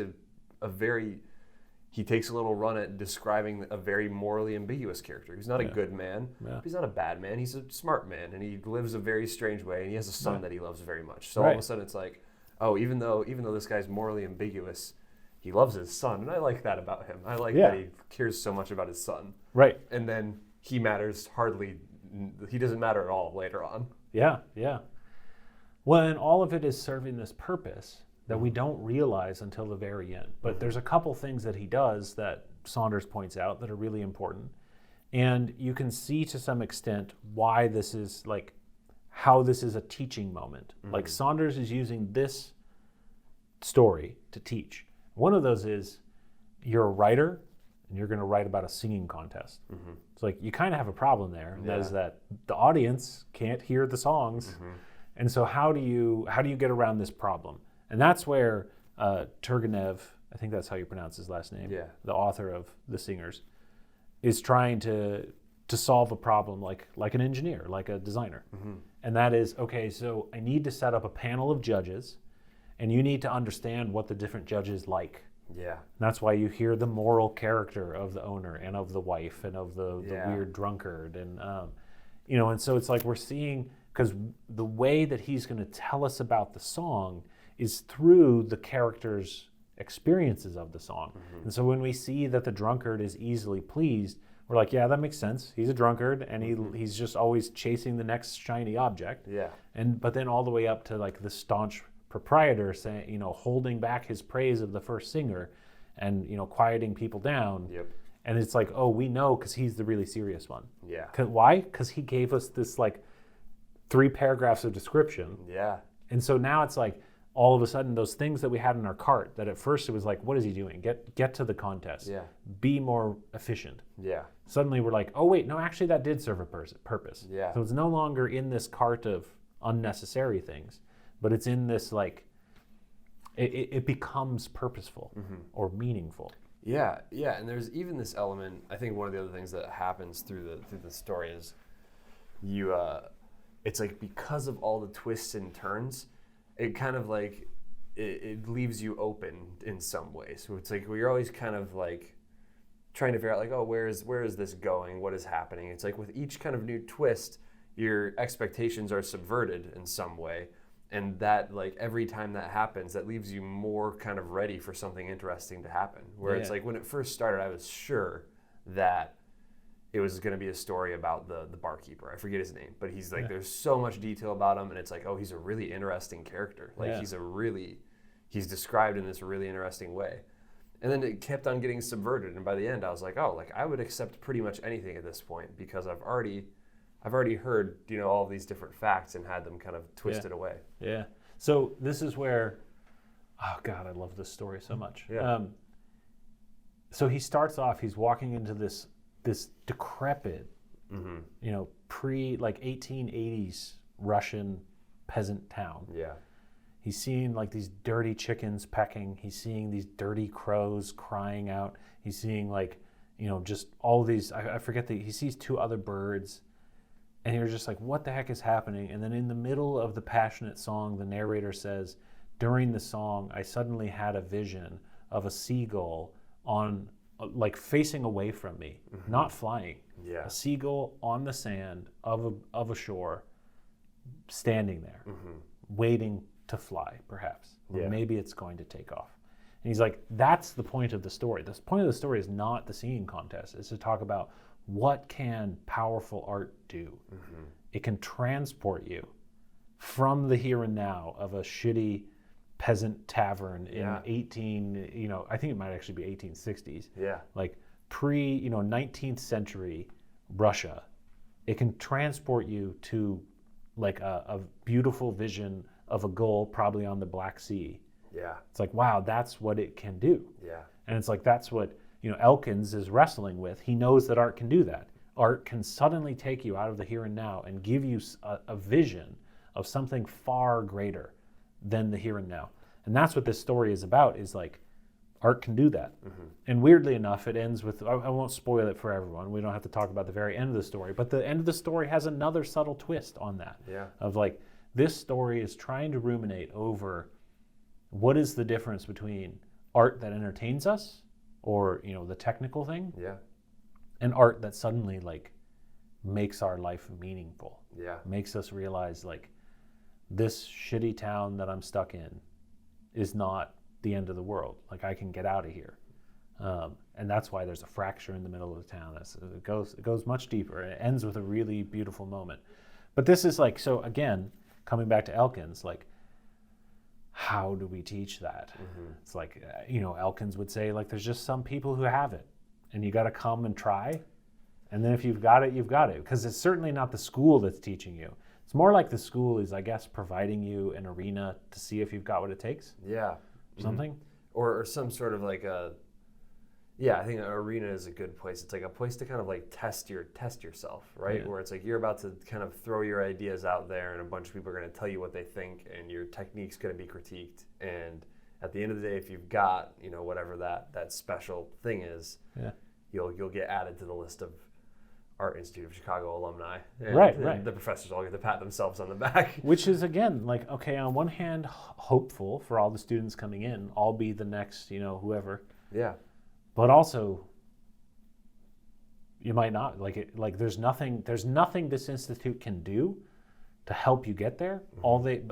Speaker 2: he takes a little run at describing a very morally ambiguous character. He's not a good man, but he's not a bad man. He's a smart man, and he lives a very strange way, and he has a son that he loves very much. So all of a sudden it's like, oh, even though this guy's morally ambiguous, he loves his son, and I like that about him. I like that he cares so much about his son.
Speaker 1: Right.
Speaker 2: And then he doesn't matter at all later on.
Speaker 1: Yeah. Well, and all of it is serving this purpose that we don't realize until the very end. But there's a couple things that he does that Saunders points out that are really important. And you can see to some extent why this is like, how this is a teaching moment. Like Saunders is using this story to teach. One of those is, you're a writer and you're going to write about a singing contest. It's like, you kind of have a problem there. And that is that the audience can't hear the songs. And so how do you get around this problem? And that's where Turgenev, I think that's how you pronounce his last name, the author of The Singers, is trying to solve a problem like an engineer, like a designer. And that is, okay, so I need to set up a panel of judges, and you need to understand what the different judges like.
Speaker 2: Yeah.
Speaker 1: And that's why you hear the moral character of the owner and of the wife and of the weird drunkard. And, and so it's like we're seeing, because the way that he's going to tell us about the song is through the character's experiences of the song. And so when we see that the drunkard is easily pleased, we're like, yeah, that makes sense. He's a drunkard, and he's just always chasing the next shiny object. Yeah. But then all the way up to like the staunch proprietor saying, holding back his praise of the first singer, and quieting people down. And it's like, oh, we know because he's the really serious one.
Speaker 2: Yeah.
Speaker 1: Why? Because he gave us this like 3 paragraphs of description.
Speaker 2: Yeah.
Speaker 1: And so now it's like all of a sudden those things that we had in our cart that at first it was like, what is he doing? Get to the contest.
Speaker 2: Yeah.
Speaker 1: Be more efficient.
Speaker 2: Yeah.
Speaker 1: Suddenly we're like, oh wait, no, actually that did serve a purpose.
Speaker 2: Yeah.
Speaker 1: So it's no longer in this cart of unnecessary things, but it's in this like, it becomes purposeful or meaningful.
Speaker 2: Yeah, yeah, and there's even this element. I think one of the other things that happens through the story is it's like because of all the twists and turns, it kind of like it leaves you open in some ways. So it's like you're always kind of like trying to figure out like, oh, where is this going? What is happening? It's like with each kind of new twist, your expectations are subverted in some way. And that, like, every time that happens, that leaves you more kind of ready for something interesting to happen. Where it's like, when it first started, I was sure that it was going to be a story about the barkeeper. I forget his name, but he's like, there's so much detail about him, and it's like, oh, he's a really interesting character. Like, he's described in this really interesting way. And then it kept on getting subverted, and by the end, I was like, oh, like, I would accept pretty much anything at this point, because I've already heard, all these different facts and had them kind of twisted away.
Speaker 1: Yeah. So this is where, oh God, I love this story so much.
Speaker 2: Yeah.
Speaker 1: So he starts off, he's walking into this decrepit, pre like 1880s Russian peasant town.
Speaker 2: Yeah.
Speaker 1: He's seeing like these dirty chickens pecking. He's seeing these dirty crows crying out. He's seeing like, just all these, I forget he sees 2 other birds. And you're just like, what the heck is happening? And then in the middle of the passionate song, the narrator says, during the song, I suddenly had a vision of a seagull on, like, facing away from me, not flying.
Speaker 2: Yeah. A
Speaker 1: seagull on the sand of a shore, standing there, waiting to fly, perhaps. Or maybe it's going to take off. And he's like, that's the point of the story. The point of the story is not the singing contest. It's to talk about what can powerful art do? It can transport you from the here and now of a shitty peasant tavern in I think it might actually be 1860s.
Speaker 2: Yeah.
Speaker 1: Like pre, 19th century Russia. It can transport you to like a beautiful vision of a gull probably on the Black Sea.
Speaker 2: Yeah.
Speaker 1: It's like, wow, that's what it can do.
Speaker 2: Yeah.
Speaker 1: And it's like, that's what Elkins is wrestling with. He knows that art can do that. Art can suddenly take you out of the here and now and give you a vision of something far greater than the here and now. And that's what this story is about, is like, art can do that. And weirdly enough, it ends with, I won't spoil it for everyone. We don't have to talk about the very end of the story, but the end of the story has another subtle twist on that.
Speaker 2: Yeah.
Speaker 1: Of like, this story is trying to ruminate over what is the difference between art that entertains us, or the technical thing, and art that suddenly like makes our life meaningful, makes us realize like this shitty town that I'm stuck in is not the end of the world. Like I can get out of here, and that's why there's a fracture in the middle of the town. It goes much deeper. It ends with a really beautiful moment. But this is like, so again, coming back to Elkins, like, how do we teach that? It's like, Elkins would say, like, there's just some people who have it, and you got to come and try. And then if you've got it, you've got it. Because it's certainly not the school that's teaching you. It's more like the school is, I guess, providing you an arena to see if you've got what it takes.
Speaker 2: Yeah.
Speaker 1: Something.
Speaker 2: Or some sort of like I think an arena is a good place. It's like a place to kind of like test yourself, right? Where it's like you're about to kind of throw your ideas out there, and a bunch of people are going to tell you what they think, and your technique's going to be critiqued. And at the end of the day, if you've got whatever that special thing is, you'll get added to the list of Art Institute of Chicago alumni. And,
Speaker 1: right.
Speaker 2: The professors all get to pat themselves on the back.
Speaker 1: Which is, again, like, okay, on one hand, hopeful for all the students coming in. I'll be the next, whoever.
Speaker 2: Yeah.
Speaker 1: But also, you might not. There's nothing this institute can do to help you get there.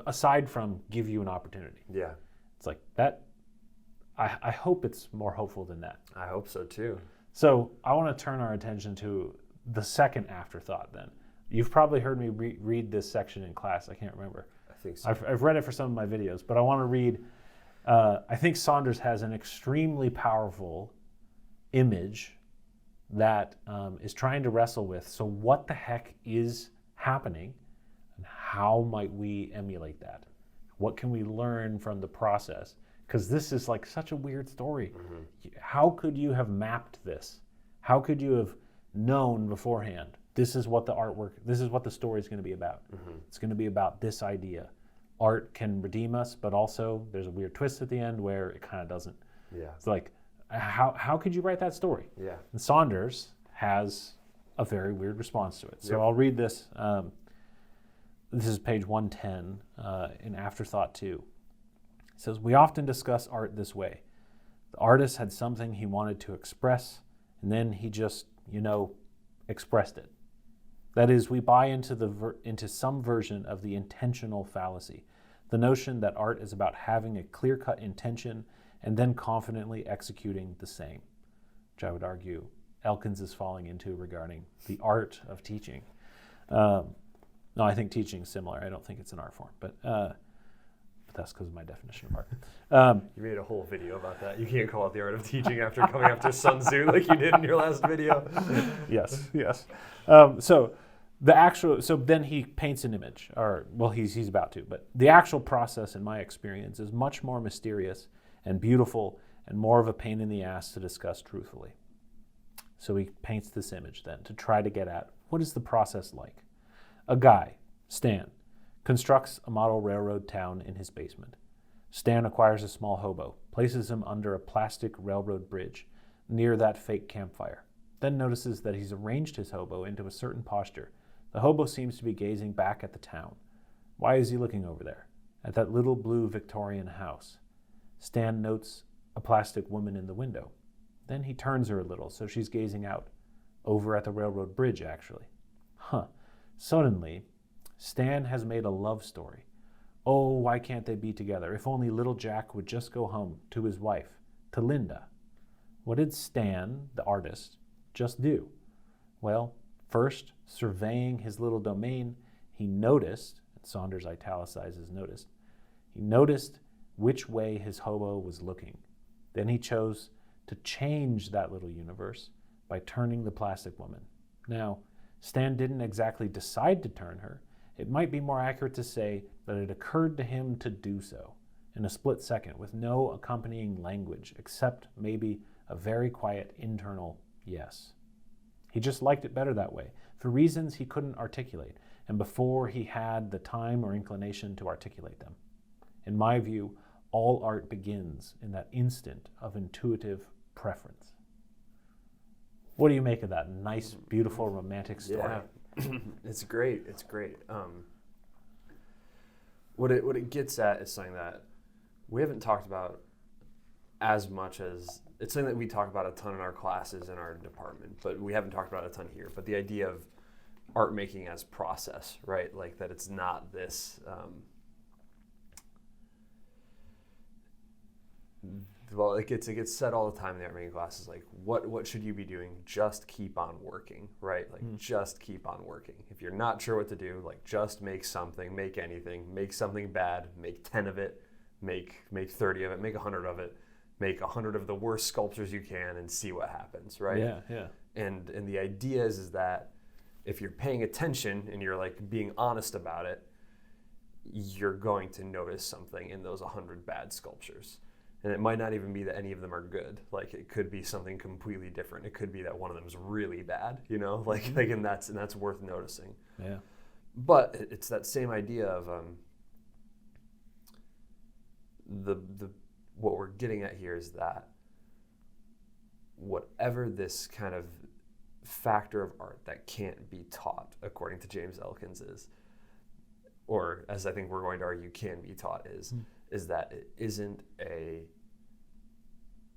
Speaker 1: Aside from give you an opportunity.
Speaker 2: Yeah.
Speaker 1: It's like that. I hope it's more hopeful than that.
Speaker 2: I hope so too.
Speaker 1: So I want to turn our attention to the second afterthought then. You've probably heard me read this section in class. I can't remember.
Speaker 2: I think so.
Speaker 1: I've read it for some of my videos, but I want to read, I think Saunders has an extremely powerful image that is trying to wrestle with, so what the heck is happening and how might we emulate that? What can we learn from the process? Because this is like such a weird story. How could you have mapped this? How could you have known beforehand, this is what the story is going to be about? It's going to be about this idea. Art can redeem us, but also there's a weird twist at the end where it kind of doesn't.
Speaker 2: Yeah.
Speaker 1: It's like, how could you write that story?
Speaker 2: Yeah.
Speaker 1: And Saunders has a very weird response to it. So I'll read this. This is page 110 in Afterthought 2. It says, we often discuss art this way. The artist had something he wanted to express, and then he just, expressed it. That is, we buy into some version of the intentional fallacy, the notion that art is about having a clear-cut intention and then confidently executing the same, which I would argue Elkins is falling into regarding the art of teaching. No, I think teaching is similar. I don't think it's an art form, but that's because of my definition of art.
Speaker 2: You made a whole video about that. You can't call it the art of teaching after coming after Sun Tzu like you did in your last video.
Speaker 1: Yes. So then he paints an image, he's about to, but the actual process, in my experience, is much more mysterious and beautiful and more of a pain in the ass to discuss truthfully. So he paints this image then to try to get at, what is the process like? A guy, Stan, constructs a model railroad town in his basement. Stan acquires a small hobo, places him under a plastic railroad bridge near that fake campfire, then notices that he's arranged his hobo into a certain posture. The hobo seems to be gazing back at the town. Why is he looking over there? At that little blue Victorian house. Stan notes a plastic woman in the window. Then he turns her a little so she's gazing out, over at the railroad bridge actually. Suddenly, Stan has made a love story. Oh, why can't they be together? If only little Jack would just go home to his wife, to Linda. What did Stan, the artist, just do? Well, first, surveying his little domain, he noticed, and Saunders italicizes noticed, he noticed which way his hobo was looking. Then he chose to change that little universe by turning the plastic woman. Now, Stan didn't exactly decide to turn her. It might be more accurate to say that it occurred to him to do so in a split second with no accompanying language except maybe a very quiet internal yes. He just liked it better that way for reasons he couldn't articulate and before he had the time or inclination to articulate them. In my view, all art begins in that instant of intuitive preference. What do you make of that nice, beautiful, romantic story?
Speaker 2: Yeah. It's great. What it gets at is something that we haven't talked about as much as, it's something that we talk about a ton in our classes in our department, but we haven't talked about it a ton here. But the idea of art making as process, right? Like that it's not this, it gets said all the time in the art making classes, like what should you be doing? Just keep on working, right? Like just keep on working. If you're not sure what to do, like just make something, make anything, make something bad, make 10 of it, make 30 of it, make 100 of it, make 100 of the worst sculptures you can and see what happens, right?
Speaker 1: Yeah.
Speaker 2: And the idea is that if you're paying attention and you're like being honest about it, you're going to notice something in those 100 bad sculptures. And it might not even be that any of them are good. Like it could be something completely different. It could be that one of them is really bad, and that's worth noticing.
Speaker 1: Yeah.
Speaker 2: But it's that same idea of what we're getting at here is that whatever this kind of factor of art that can't be taught, according to James Elkins, is, or as I think we're going to argue can be taught is that it isn't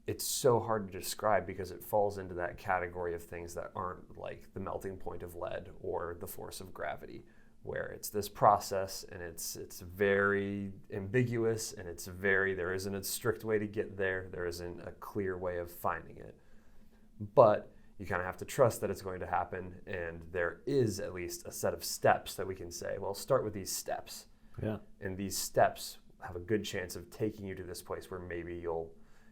Speaker 2: it's so hard to describe because it falls into that category of things that aren't like the melting point of lead or the force of gravity, where it's this process and it's very ambiguous and there isn't a strict way to get there. There isn't a clear way of finding it. But you kind of have to trust that it's going to happen, and there is at least a set of steps that we can say, well, start with these steps.
Speaker 1: Yeah.
Speaker 2: And these steps have a good chance of taking you to this place where maybe you'll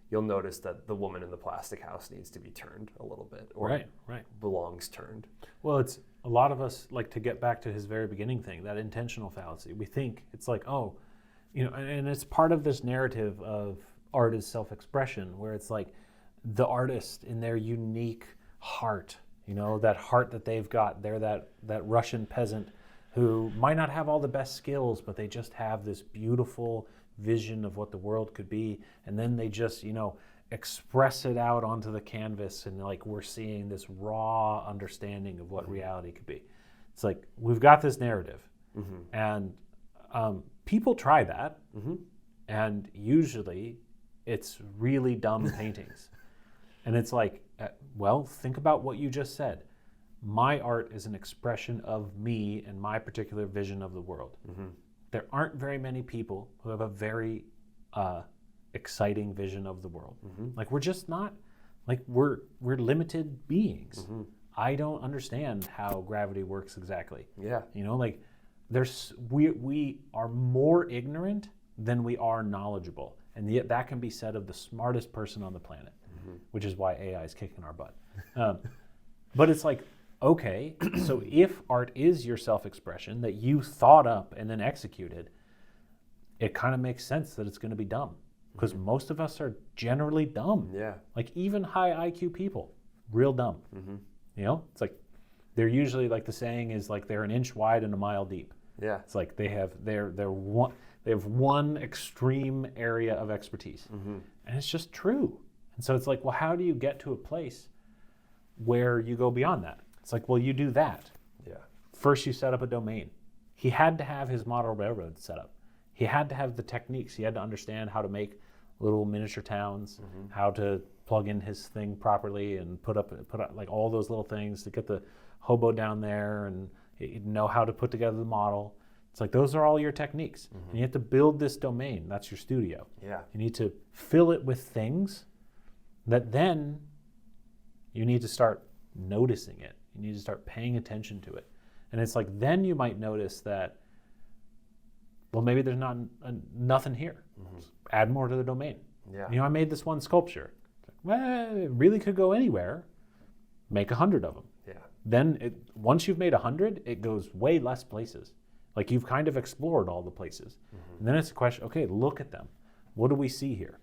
Speaker 2: you'll notice that the woman in the plastic house needs to be turned a little bit, or
Speaker 1: Right.
Speaker 2: belongs turned.
Speaker 1: Well, it's a lot of us, like, to get back to his very beginning thing, that intentional fallacy. We think it's like, oh, and it's part of this narrative of art as self-expression, where it's like the artist in their unique heart, that heart that they've got. They're that Russian peasant who might not have all the best skills, but they just have this beautiful vision of what the world could be, and then they just express it out onto the canvas, and like we're seeing this raw understanding of what reality could be. It's like we've got this narrative, and people try that, and usually it's really dumb paintings, and it's like, well, think about what you just said. My art is an expression of me and my particular vision of the world. There aren't very many people who have a very exciting vision of the world. Like, we're just not, like, we're limited beings. I don't understand how gravity works exactly.
Speaker 2: Yeah.
Speaker 1: Like, we are more ignorant than we are knowledgeable, and yet that can be said of the smartest person on the planet, which is why AI is kicking our butt. But it's like, okay, so if art is your self-expression that you thought up and then executed, it kind of makes sense that it's going to be dumb, because most of us are generally dumb.
Speaker 2: Yeah.
Speaker 1: Like, even high IQ people, real dumb. It's like they're usually, like the saying is, like, they're an inch wide and a mile deep.
Speaker 2: Yeah.
Speaker 1: It's like they have one extreme area of expertise, and it's just true. And so it's like, well, how do you get to a place where you go beyond that? It's like, well, you do that.
Speaker 2: Yeah.
Speaker 1: First, you set up a domain. He had to have his model railroad set up. He had to have the techniques. He had to understand how to make little miniature towns, how to plug in his thing properly, and put up like all those little things to get the hobo down there, and know how to put together the model. It's like, those are all your techniques. And you have to build this domain. That's your studio.
Speaker 2: Yeah.
Speaker 1: You need to fill it with things that then you need to start noticing it. You need to start paying attention to it. And it's like, then you might notice that, well, maybe there's nothing here. Add more to the domain.
Speaker 2: Yeah.
Speaker 1: I made this one sculpture. Well, it really could go anywhere. Make 100 of them.
Speaker 2: Yeah.
Speaker 1: Then once you've made 100, it goes way less places. Like, you've kind of explored all the places. And then it's a question, okay, look at them. What do we see here?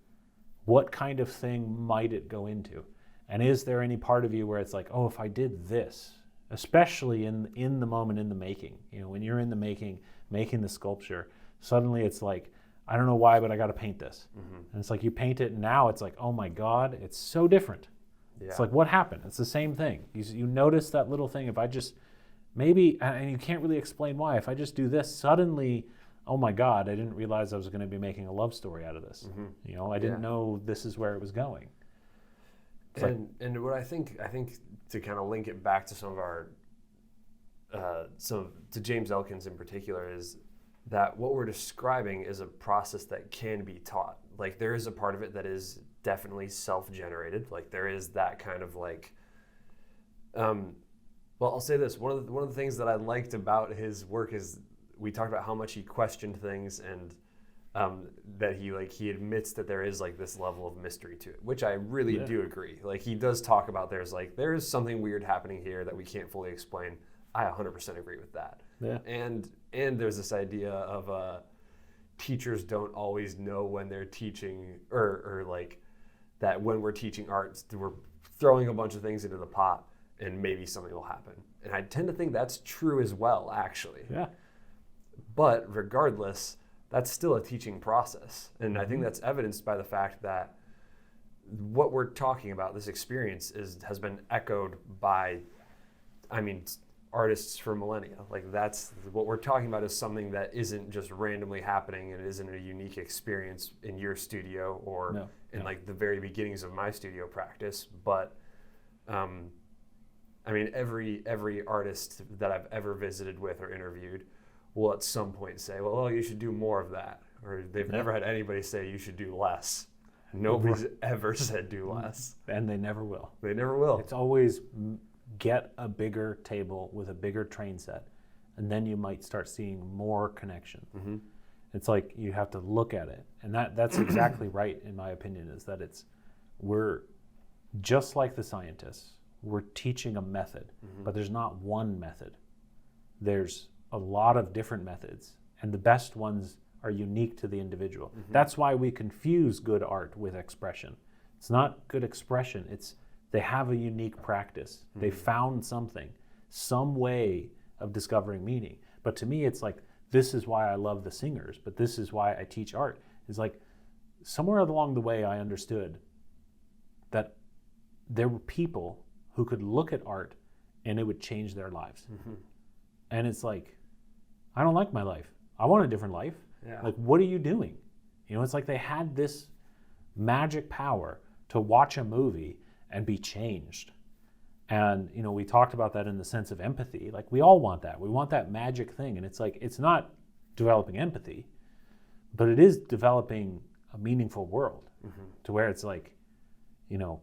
Speaker 1: What kind of thing might it go into? And is there any part of you where it's like, oh, if I did this, especially in the moment, in the making, when you're in the making the sculpture, suddenly it's like, I don't know why, but I got to paint this. And it's like, you paint it, and now it's like, oh my God, it's so different. Yeah. It's like, what happened? It's the same thing. You notice that little thing. If I just, maybe, and you can't really explain why, if I just do this, suddenly, oh my God, I didn't realize I was going to be making a love story out of this. I didn't know this is where it was going.
Speaker 2: And what I think to kind of link it back to some of our, to James Elkins in particular, is that what we're describing is a process that can be taught. Like, there is a part of it that is definitely self-generated. Like, there is that kind of like, well, I'll say this. One of the things that I liked about his work is we talked about how much he questioned things, and that he admits that there is like this level of mystery to it, which I really do agree. Like, he does talk about there is something weird happening here that we can't fully explain. I 100% agree with that.
Speaker 1: Yeah.
Speaker 2: And there's this idea of teachers don't always know when they're teaching, or like that when we're teaching art, we're throwing a bunch of things into the pot and maybe something will happen. And I tend to think that's true as well, actually.
Speaker 1: Yeah.
Speaker 2: But regardless, that's still a teaching process. And I think that's evidenced by the fact that what we're talking about, this experience, has been echoed by, artists for millennia. Like, that's what we're talking about, is something that isn't just randomly happening, and it isn't a unique experience in your studio or like the very beginnings of my studio practice. But every artist that I've ever visited with or interviewed will at some point say, well, you should do more of that. Or they've never had anybody say you should do less. Nobody's ever said do less.
Speaker 1: And they never will.
Speaker 2: They never will.
Speaker 1: It's always get a bigger table with a bigger train set, and then you might start seeing more connection. It's like you have to look at it. And that's exactly right, in my opinion, is that we're just like the scientists. We're teaching a method, but there's not one method. There's a lot of different methods, and the best ones are unique to the individual. That's why we confuse good art with expression. It's not good expression. They have a unique practice. They found something, some way of discovering meaning. But to me, it's like, this is why I love the singers, but this is why I teach art. It's like, somewhere along the way, I understood that there were people who could look at art and it would change their lives. And it's like, I don't like my life. I want a different life.
Speaker 2: Yeah.
Speaker 1: Like, what are you doing? You know, it's like they had this magic power to watch a movie and be changed. And, you know, we talked about that in the sense of empathy. Like, we all want that. We want that magic thing. And it's like, it's not developing empathy, but it is developing a meaningful world to where it's like, you know,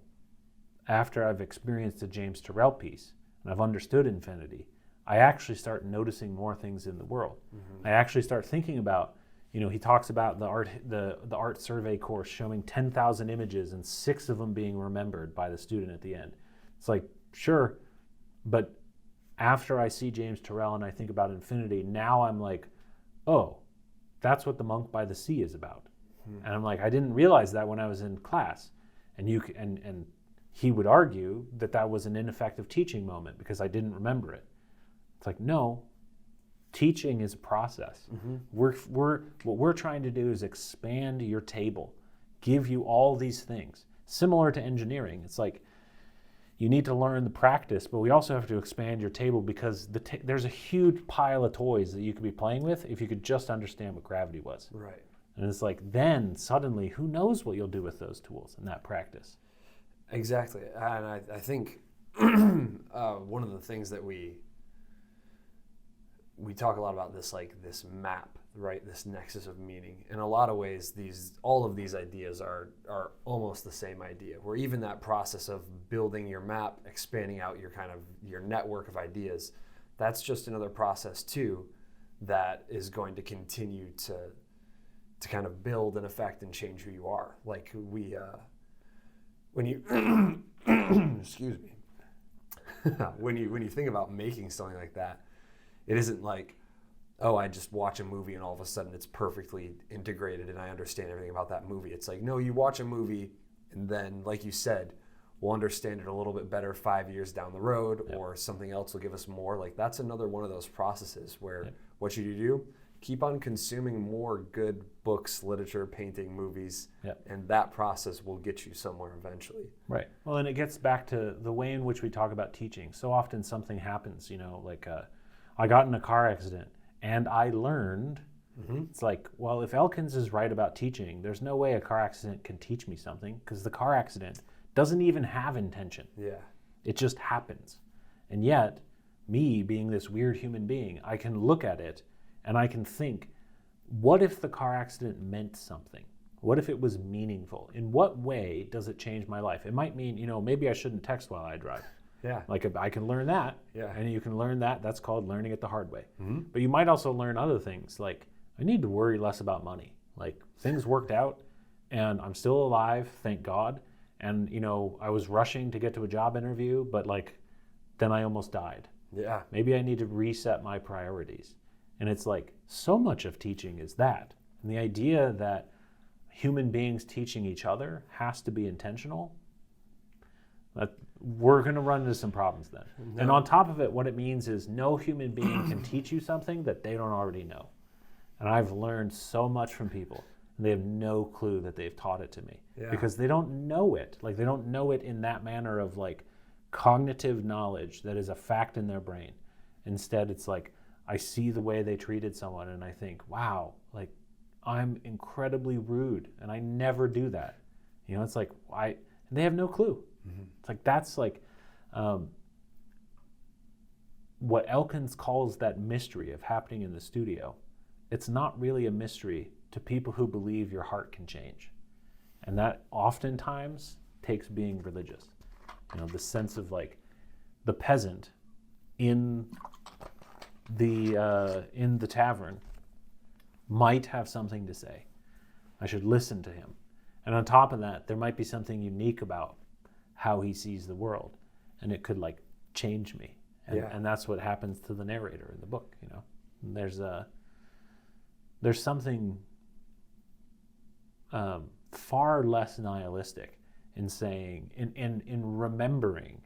Speaker 1: after I've experienced a James Turrell piece and I've understood infinity, I actually start noticing more things in the world. I actually start thinking about, you know, he talks about the art survey course showing 10,000 images and 6 of them being remembered by the student at the end. It's like, sure, but after I see James Turrell and I think about infinity, now I'm like, oh, that's what the Monk by the Sea is about. And I'm like, I didn't realize that when I was in class. And and he would argue that that was an ineffective teaching moment because I didn't remember it. It's like, no, teaching is a process. What we're trying to do is expand your table, give you all these things. Similar to engineering, it's like you need to learn the practice, but we also have to expand your table because there's a huge pile of toys that you could be playing with if you could just understand what gravity was.
Speaker 2: Right.
Speaker 1: And it's like, then suddenly, who knows what you'll do with those tools and that practice.
Speaker 2: Exactly. And I think one of the things that we talk a lot about this, like this map, right? This nexus of meaning. In a lot of ways, all of these ideas are almost the same idea, where even that process of building your map, expanding out your network of ideas, that's just another process too that is going to continue to kind of build and affect and change who you are. Like when you excuse me, when you think about making something like that, it isn't like, oh, I just watch a movie and all of a sudden it's perfectly integrated and I understand everything about that movie. It's like, no, you watch a movie and then, like you said, we'll understand it a little bit better 5 years down the road, or something else will give us more. Like, that's another one of those processes where what should you do? Keep on consuming more good books, literature, painting, movies, and that process will get you somewhere eventually.
Speaker 1: Right. Well, and it gets back to the way in which we talk about teaching. So often something happens, you know, like I got in a car accident and I learned. It's like, well, if Elkins is right about teaching, there's no way a car accident can teach me something because the car accident doesn't even have intention.
Speaker 2: Yeah.
Speaker 1: It just happens. And yet, me being this weird human being, I can look at it and I can think, what if the car accident meant something? What if it was meaningful? In what way does it change my life? It might mean, you know, maybe I shouldn't text while I drive.
Speaker 2: Yeah.
Speaker 1: Like, I can learn that.
Speaker 2: Yeah.
Speaker 1: And you can learn that. That's called learning it the hard way. But you might also learn other things. Like, I need to worry less about money. Like, things worked out and I'm still alive, thank God. And, you know, I was rushing to get to a job interview, but like, then I almost died.
Speaker 2: Yeah.
Speaker 1: Maybe I need to reset my priorities. And it's like, so much of teaching is that. And the idea that human beings teaching each other has to be intentional, that we're going to run into some problems then. No. And on top of it, what it means is no human being can teach you something that they don't already know. And I've learned so much from people, and they have no clue that they've taught it to me. Because they don't know it. Like, they don't know it in that manner of like cognitive knowledge that is a fact in their brain. Instead, it's like, I see the way they treated someone and I think, wow, like, I'm incredibly rude and I never do that. You know, it's like, and they have no clue. It's like, that's like what Elkins calls that mystery of happening in the studio. It's not really a mystery to people who believe your heart can change. And that oftentimes takes being religious. You know, the sense of like the peasant in the tavern might have something to say. I should listen to him. And on top of that, there might be something unique about how he sees the world, and it could like change me. And that's what happens to the narrator in the book, you know. And there's something far less nihilistic in saying, in remembering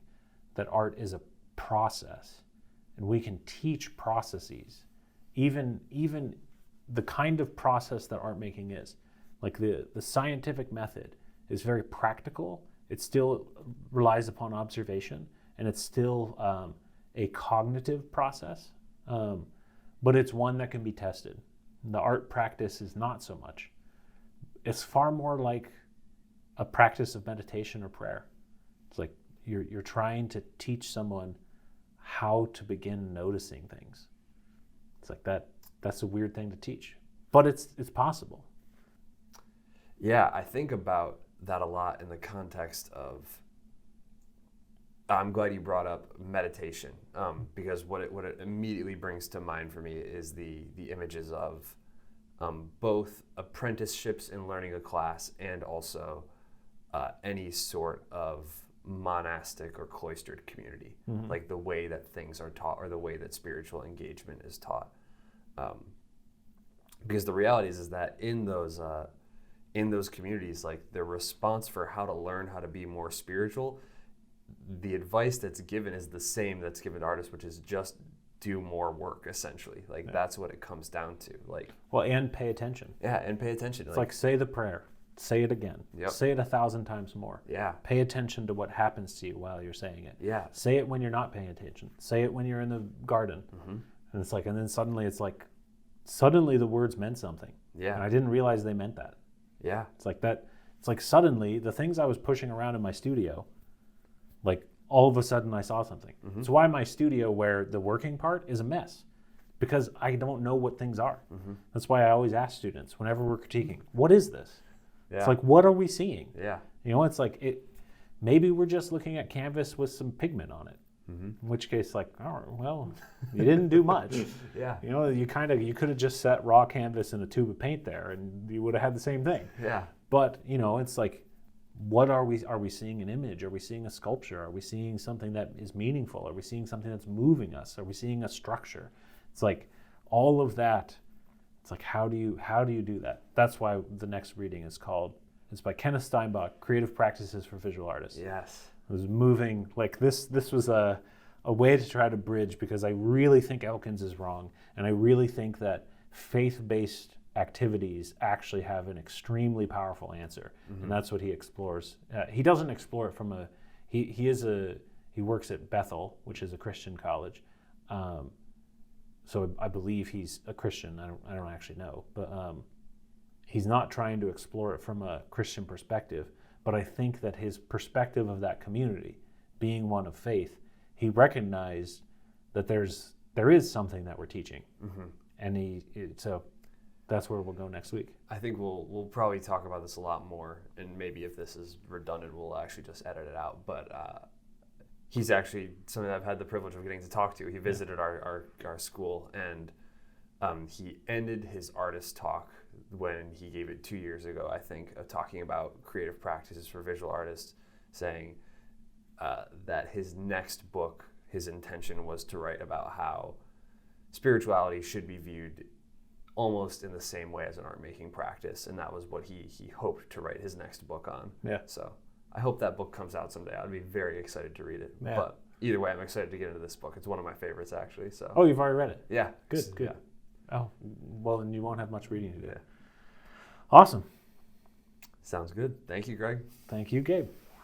Speaker 1: that art is a process, and we can teach processes, even the kind of process that art making is. Like the scientific method is very practical. It still relies upon observation, and it's still a cognitive process, but it's one that can be tested. The art practice is not so much. It's far more like a practice of meditation or prayer. It's like you're trying to teach someone how to begin noticing things. It's like that's a weird thing to teach, but it's possible.
Speaker 2: Yeah, I think about that a lot in the context of, I'm glad you brought up meditation, because what it immediately brings to mind for me is the images of both apprenticeships in learning a class and also any sort of monastic or cloistered community, like the way that things are taught or the way that spiritual engagement is taught. Because the reality is that in those communities, like the response for how to learn how to be more spiritual, the advice that's given is the same that's given to artists, which is just do more work, essentially. Like that's what it comes down to. Like,
Speaker 1: well, and pay attention.
Speaker 2: Yeah, and pay attention.
Speaker 1: It's like say the prayer, say it again, say it 1,000 times more.
Speaker 2: Yeah.
Speaker 1: Pay attention to what happens to you while you're saying it.
Speaker 2: Yeah.
Speaker 1: Say it when you're not paying attention. Say it when you're in the garden. And it's like, and then suddenly the words meant something.
Speaker 2: Yeah.
Speaker 1: And I didn't realize they meant that.
Speaker 2: Yeah.
Speaker 1: It's like that. It's like suddenly the things I was pushing around in my studio, like all of a sudden I saw something. It's why my studio, where the working part is a mess, because I don't know what things are. That's why I always ask students whenever we're critiquing, what is this?
Speaker 2: Yeah.
Speaker 1: It's like, what are we seeing?
Speaker 2: Yeah.
Speaker 1: You know, it's like maybe we're just looking at canvas with some pigment on it. In which case, like, oh, well, you didn't do much.
Speaker 2: Yeah.
Speaker 1: You know, you could have just set raw canvas in a tube of paint there, and you would have had the same thing.
Speaker 2: Yeah.
Speaker 1: But you know, it's like, what are we seeing an image? Are we seeing a sculpture? Are we seeing something that is meaningful? Are we seeing something that's moving us? Are we seeing a structure? It's like all of that. It's like, how do you do that? That's why the next reading is by Kenneth Steinbach, Creative Practices for Visual Artists.
Speaker 2: Yes.
Speaker 1: It was moving. Like this was a way to try to bridge, because I really think Elkins is wrong, and I really think that faith-based activities actually have an extremely powerful answer, and that's what he explores. He doesn't explore it from he works at Bethel, which is a Christian college, so I believe he's a Christian. I don't actually know, but he's not trying to explore it from a Christian perspective. But I think that his perspective of that community, being one of faith, he recognized that there is something that we're teaching, and so that's where we'll go next week.
Speaker 2: I think we'll probably talk about this a lot more, and maybe if this is redundant, we'll actually just edit it out. But he's actually something I've had the privilege of getting to talk to. He visited our school, and he ended his artist talk when he gave it 2 years ago, I think, talking about creative practices for visual artists, saying that his next book, his intention was to write about how spirituality should be viewed almost in the same way as an art making practice, and that was what he hoped to write his next book on.
Speaker 1: Yeah.
Speaker 2: So I hope that book comes out someday. I'd be very excited to read it.
Speaker 1: Yeah.
Speaker 2: But either way, I'm excited to get into this book. It's one of my favorites, actually. So.
Speaker 1: Oh, you've already read it?
Speaker 2: Yeah.
Speaker 1: Good.
Speaker 2: Yeah.
Speaker 1: Oh, well, then you won't have much reading to do.
Speaker 2: Yeah.
Speaker 1: Awesome.
Speaker 2: Sounds good. Thank you, Greg.
Speaker 1: Thank you, Gabe.